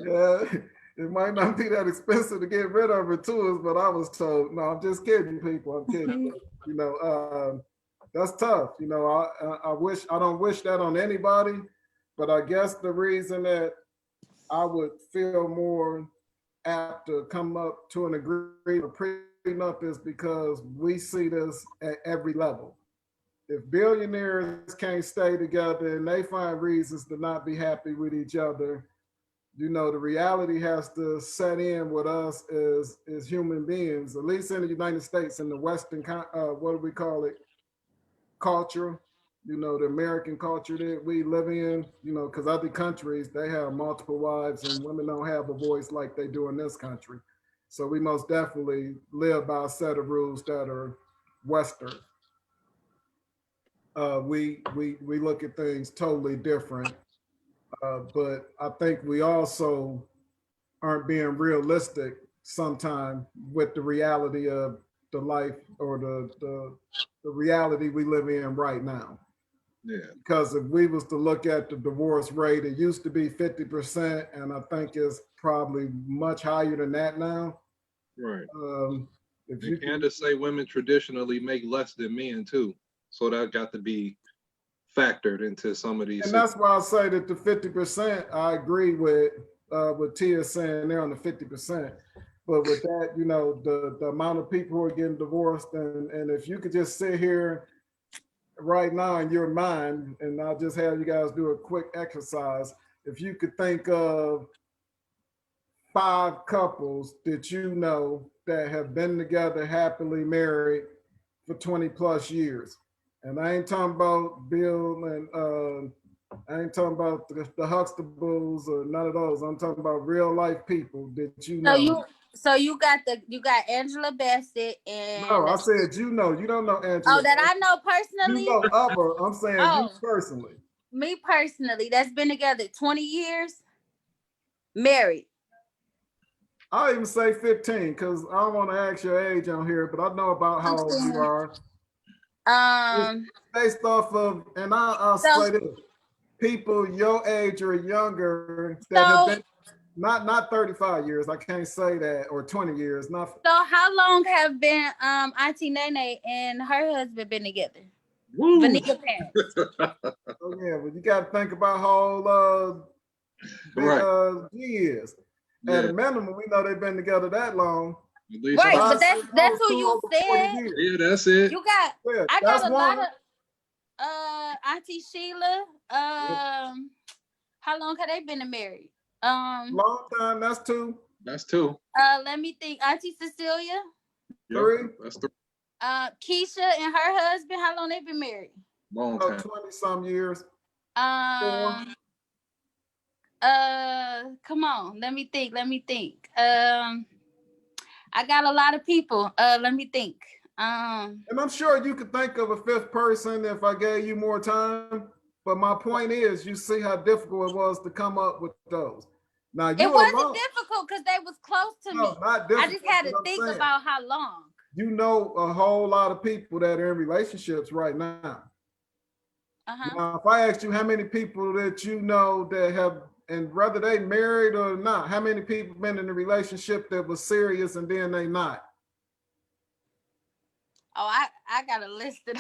Yeah, it might not be that expensive to get rid of her to us, but I was told, no, I'm just kidding, people. I'm kidding. But, that's tough. I wish, I don't wish that on anybody, but I guess the reason that I would feel more apt to come up to an agreement or prenup is because we see this at every level. If billionaires can't stay together and they find reasons to not be happy with each other, the reality has to set in with us as human beings, at least in the United States, in the Western, what do we call it, culture, the American culture that we live in, because other countries, they have multiple wives and women don't have a voice like they do in this country. So we most definitely live by a set of rules that are Western. We look at things totally different, but I think we also aren't being realistic sometime with the reality of the life or the reality we live in right now. Yeah. Because if we was to look at the divorce rate, it used to be 50%, and I think it's probably much higher than that now. Right. If And you Candace say women traditionally make less than men too, so that got to be factored into some of these. And that's why I say that the 50%, I agree with Tia saying there on the 50%. But with that, the amount of people who are getting divorced, and if you could just sit here right now in your mind, and I'll just have you guys do a quick exercise. If you could think of 5 couples that that have been together happily married for 20 plus years. And I ain't talking about Bill and I ain't talking about the Huxtables or none of those. I'm talking about real life people that So you got Angela Bassett and No, I said you don't know Angela. that I know You personally. know of her. I'm saying you personally. Me personally, that's been together 20 years, married. I'll even say 15 because I don't want to ask your age on here, but I know about how old you are. Based off of, and I'll say this, people your age or younger that have been not 35 years, I can't say that, or 20 years. So how long have been Auntie Nene and her husband been together? Vanilla parents. Oh yeah, but you got to think about how old G is. At a minimum, we know they've been together that long. Right, but that's who you said. Yeah, that's it. You got. Yeah, I got a lot of Auntie Sheila. How long have they been married? Long time. That's 2. That's 2. Let me think. Auntie Cecilia. 3. That's 3. Keisha and her husband. How long they been married? Long time. 20 some years. 4. Come on. Let me think. I got a lot of people. Let me think. And I'm sure you could think of a 5th person if I gave you more time. But my point is, you see how difficult it was to come up with those. Now it wasn't difficult because they was close to me. Not difficult, I just had to think about how long. You know a whole lot of people that are in relationships right now. Now, if I asked you how many people that you know that have, and whether they married or not, how many people been in a relationship that was serious and then they not? Oh, I got a list of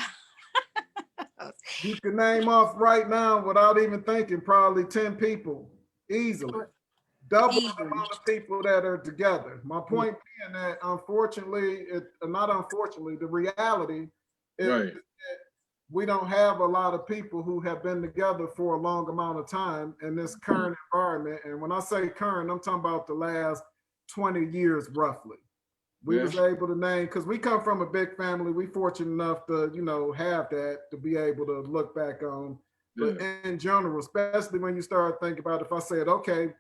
You can name off right now without even thinking probably 10 people easily. Double the Easily. amount of people that are together. My point being that unfortunately, not unfortunately, the reality is Right. that we don't have a lot of people who have been together for a long amount of time in this current environment. And when I say current, I'm talking about the last 20 years roughly. We Yeah. was able to name, because we come from a big family. We fortunate enough to, have that to be able to look back on. But Yeah. in general, especially when you start thinking about, if I said, okay,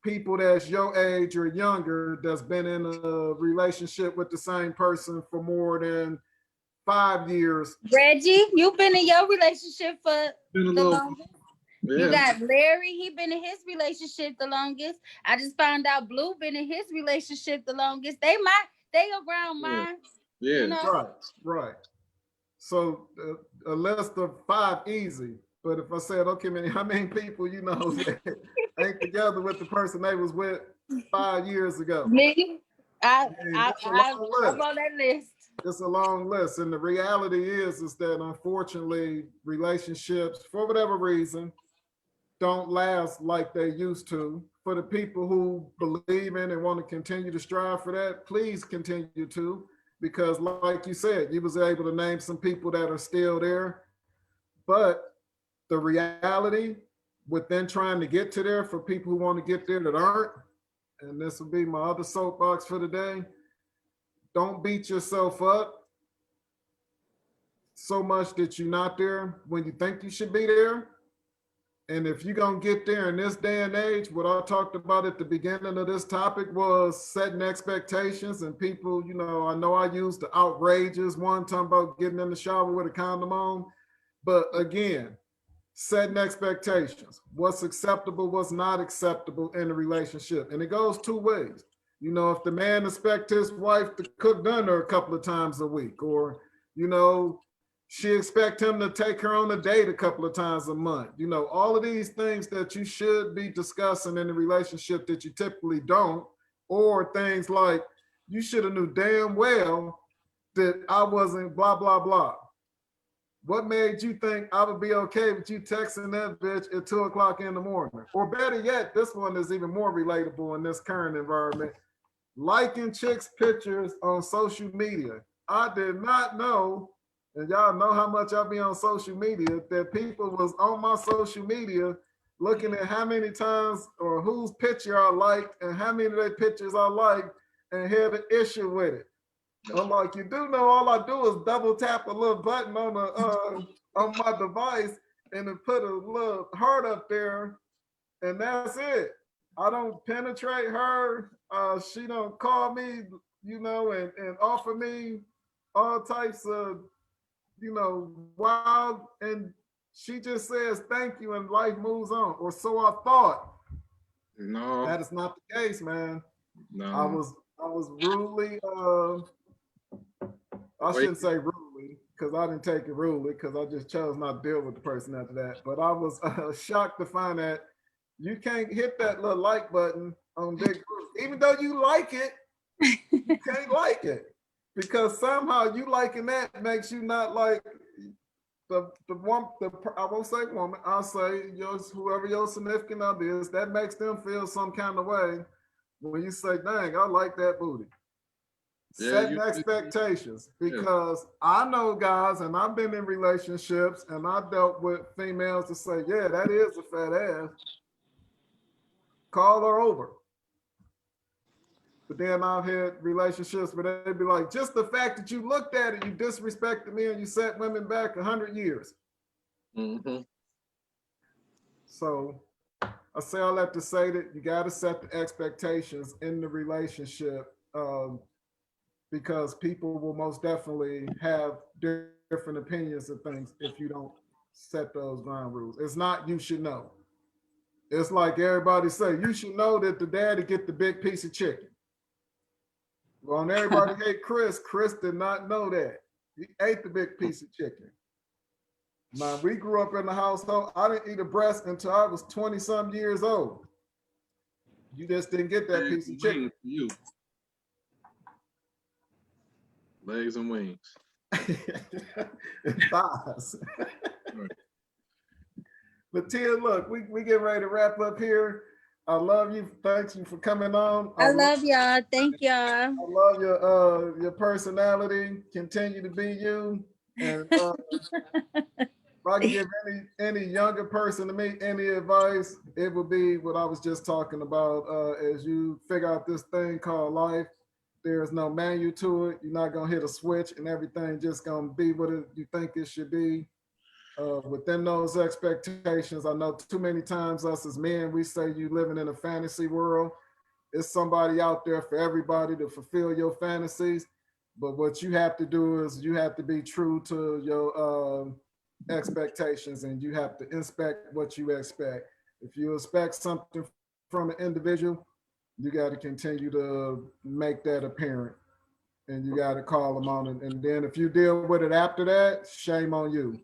people that's your age or younger that's been in a relationship with the same person for more than 5 years. Reggie, you've been in your relationship for Been a the little, longest. yeah. You got Larry, he been in his relationship the longest. I just found out Blue been in his relationship the longest. They around Yeah. mine. Yeah. You know, Right. So a list of 5 easy. But if I said, okay, man, how many people ain't together with the person they was with 5 years ago? me, That's a long I'm list. on that list. It's a long list. And the reality is that unfortunately, relationships, for whatever reason, don't last like they used to. For the people who believe in and want to continue to strive for that, please continue to, because like you said, you was able to name some people that are still there. But the reality within trying to get to there, for people who want to get there that aren't, and this will be my other soapbox for today, don't beat yourself up so much that you're not there when you think you should be there. And if you're going to get there in this day and age, what I talked about at the beginning of this topic was setting expectations. And people, I know I used the outrageous one, talking about getting in the shower with a condom on. But again, setting expectations. What's acceptable, what's not acceptable in a relationship. And it goes 2 ways. If the man expects his wife to cook dinner a couple of times a week, or, she expect him to take her on a date a couple of times a month. All of these things that you should be discussing in a relationship that you typically don't, or things like, you should have knew damn well that I wasn't blah, blah, blah. What made you think I would be okay with you texting that bitch at 2:00 in the morning? Or better yet, this one is even more relatable in this current environment. Liking chicks' pictures on social media. I did not know, and y'all know how much I be on social media, that people was on my social media looking at how many times or whose picture I liked and how many of their pictures I liked, and had an issue with it. I'm like, you do know all I do is double tap a little button on my device and then put a little heart up there, and that's it. I don't penetrate her. She don't call me, and offer me all types of, wild, and she just says thank you and life moves on. Or so I thought. No. That is not the case, man. No. I was rudely I shouldn't say rudely, because I didn't take it rudely, because I just chose not to deal with the person after that. But I was shocked to find that you can't hit that little like button on big groups. Even though you like it, you can't like it. Because somehow you liking that makes you not like the one, I won't say woman, I'll say whoever your significant other is, that makes them feel some kind of way when you say, dang, I like that booty. Setting expectations, because I know guys, and I've been in relationships, and I dealt with females to say, yeah, that is a fat ass. Call her over. But then I've had relationships where they'd be like, just the fact that you looked at it, you disrespected me, and you set women back 100 years. Mm-hmm. So I say all that to say that you got to set the expectations in the relationship. Because people will most definitely have different opinions of things if you don't set those ground rules. It's not you should know. It's like everybody say, you should know that the daddy get the big piece of chicken. Well, and everybody hate Chris. Chris did not know that. He ate the big piece of chicken. Now, we grew up in the household. I didn't eat a breast until I was 20-some years old. You just didn't get that piece of chicken. You. Legs and wings. Thighs. Right. But Tia, look, we get ready to wrap up here. I love you. Thank you for coming on. I love y'all. Thank y'all. I love your personality. Continue to be you. And if I can give any younger person to me any advice, it would be what I was just talking about. As you figure out this thing called life, there's no manual to it. You're not gonna hit a switch and everything just gonna be what you think it should be. Within those expectations, I know too many times us as men, we say you living in a fantasy world. It's somebody out there for everybody to fulfill your fantasies. But what you have to do is you have to be true to your expectations, and you have to inspect what you expect. If you expect something from an individual, you got to continue to make that apparent, and you got to call them on it. And then if you deal with it after that, shame on you.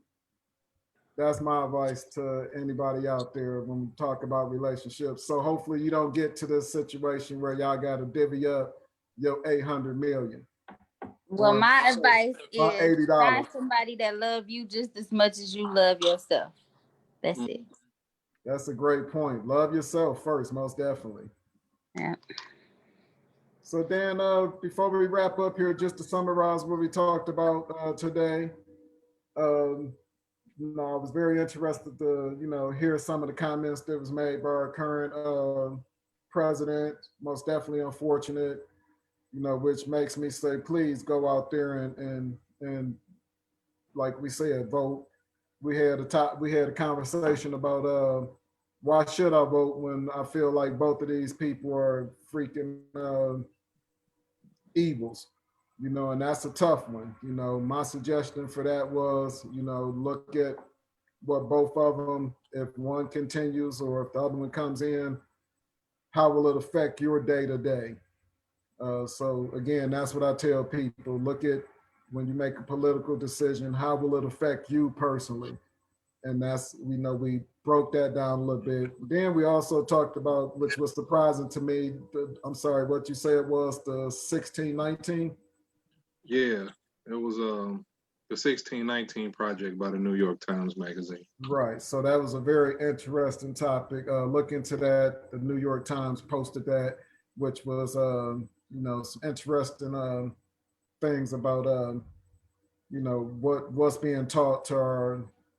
That's my advice to anybody out there when we talk about relationships. So hopefully you don't get to this situation where y'all got to divvy up your 800 million. Well, my advice is $80. find somebody that love you just as much as you love yourself. That's it. That's a great point. Love yourself first, most definitely. Yeah. So Dan, before we wrap up here, just to summarize what we talked about today, I was very interested to, hear some of the comments that was made by our current president. Most definitely unfortunate, which makes me say, please go out there and like we said, vote. We had a conversation about why should I vote when I feel like both of these people are freaking evils, and that's a tough one. My suggestion for that was, look at what both of them, if one continues or if the other one comes in, how will it affect your day to day? So again, that's what I tell people. Look at when you make a political decision, how will it affect you personally? And that's, we broke that down a little bit. Then we also talked about, which was surprising to me, I'm sorry, what you said was the 1619? Yeah, it was the 1619 project by the New York Times Magazine. Right. So that was a very interesting topic. Look into that. The New York Times posted that, which was, some interesting things about, what's being taught to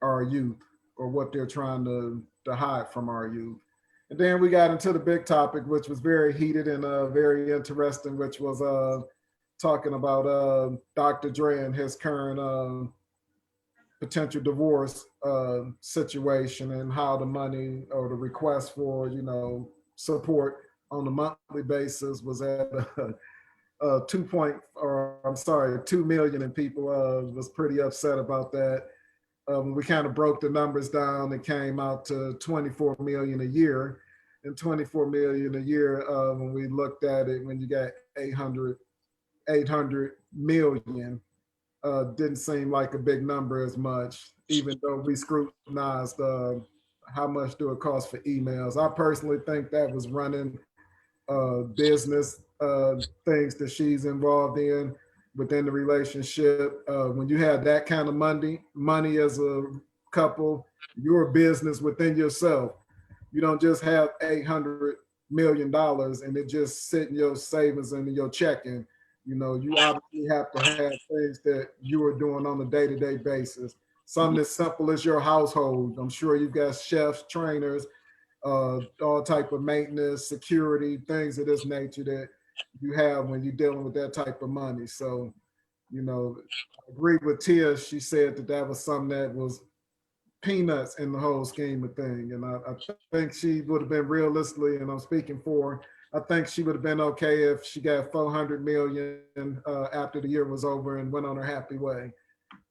our youth, or what they're trying to hide from our youth. And then we got into the big topic, which was very heated and very interesting, which was talking about Dr. Dre and his current potential divorce situation, and how the money or the request for support on a monthly basis was at 2 million, and people was pretty upset about that. We kind of broke the numbers down. It came out to 24 million a year, and 24 million a year when we looked at it, when you got 800 million, didn't seem like a big number as much, even though we scrutinized how much do it cost for emails. I personally think that was running business things that she's involved in within the relationship. When you have that kind of money as a couple, your business within yourself. You don't just have $800 million and it just sit in your savings and in your checking. You obviously have to have things that you are doing on a day-to-day basis. Something as simple as your household. I'm sure you've got chefs, trainers, all type of maintenance, security, things of this nature that you have when you're dealing with that type of money. So, I agree with Tia. She said that was something that was peanuts in the whole scheme of thing. And I think she would have been realistically, and I'm speaking for her, I think she would have been okay if she got 400 million after the year was over and went on her happy way.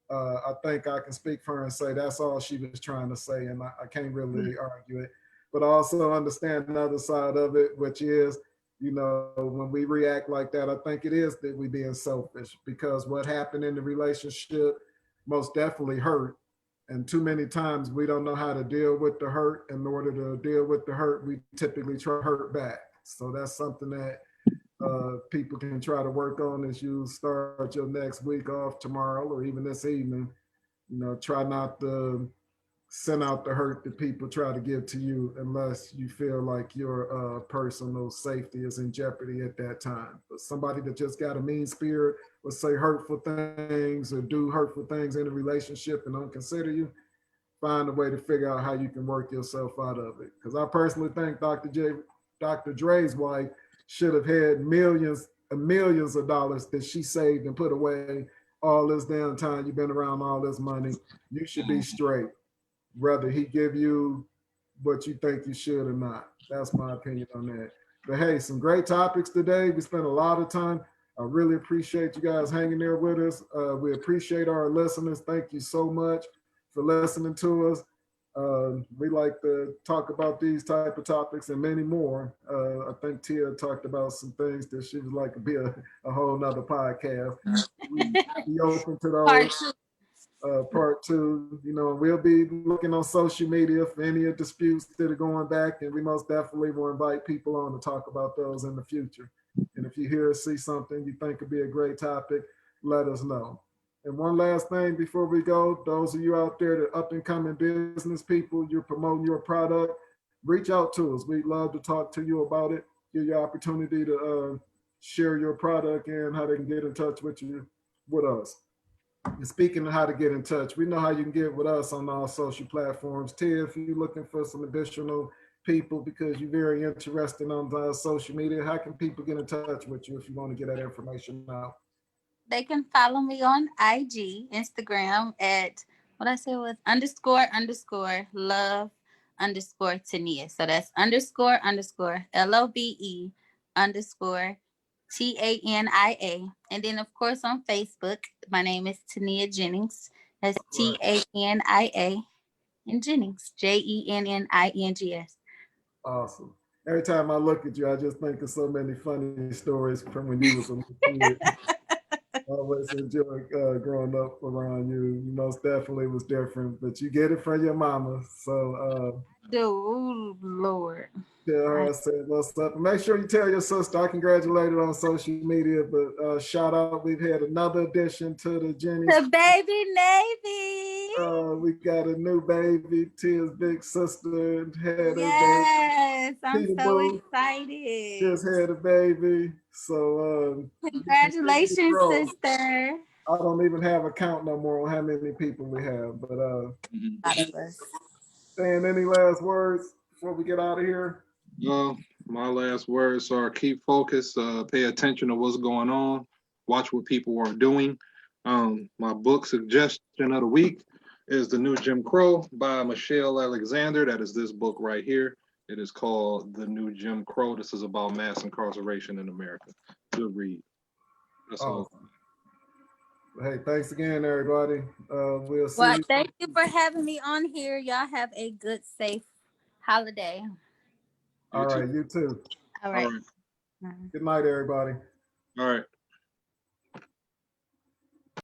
I think I can speak for her and say that's all she was trying to say, and I can't really argue it. But I also understand another side of it, which is, when we react like that, I think it is that we being selfish, because what happened in the relationship most definitely hurt. And too many times we don't know how to deal with the hurt. In order to deal with the hurt, we typically try to hurt back. So that's something that people can try to work on as you start your next week off tomorrow or even this evening. Try not to send out the hurt that people try to give to you unless you feel like your personal safety is in jeopardy at that time. But somebody that just got a mean spirit will say hurtful things or do hurtful things in a relationship and don't consider you, find a way to figure out how you can work yourself out of it. Because I personally think Dr. Dre's wife should have had millions and millions of dollars that she saved and put away all this damn time you've been around all this money. You should be straight, whether he give you what you think you should or not. That's my opinion on that. But hey, some great topics today. We spent a lot of time. I really appreciate you guys hanging there with us. We appreciate our listeners. Thank you so much for listening to us. We like to talk about these type of topics and many more. I think Tia talked about some things that she would like to be a whole nother podcast. We be open to Part those. two. Part two, we'll be looking on social media for any disputes that are going back, and we most definitely will invite people on to talk about those in the future. And if you hear or see something you think could be a great topic, let us know. And one last thing before we go, those of you out there that up and coming business people, you're promoting your product, reach out to us. We'd love to talk to you about it, give you opportunity to share your product and how they can get in touch with us. And speaking of how to get in touch, we know how you can get with us on all social platforms. Tia, if you're looking for some additional people because you're very interested on social media, how can people get in touch with you if you want to get that information out? They can follow me on IG, Instagram at what I said was __love_Tania. So that's __LOVE_TANIA. And then of course on Facebook, my name is Tania Jennings. That's Right. TANIA and Jennings, JENNINGS. Awesome. Every time I look at you, I just think of so many funny stories from when you was a little kid. I always enjoyed growing up around you. You most definitely was different, but you get it from your mama. So Dude, Lord. tell her I said what's up. Make sure you tell your sister I congratulate her on social media. But shout out, we've had another addition to the Jenny's. The baby Navy. We got a new baby. Tia's big sister had her baby. Yes, I'm Tia so Boo excited. just had a baby. So Congratulations, sister. I don't even have a count no more on how many people we have. But Dan, any last words before we get out of here? My last words are keep focused, pay attention to what's going on, watch what people are doing. My book suggestion of the week is The New Jim Crow by Michelle Alexander. That is this book right here. It is called The New Jim Crow. This is about mass incarceration in America. Good read. That's all. Hey, thanks again, everybody. We'll see you. Thank you for having me on here. Y'all have a good, safe holiday. All right, you too. All right. Good night, everybody. All right.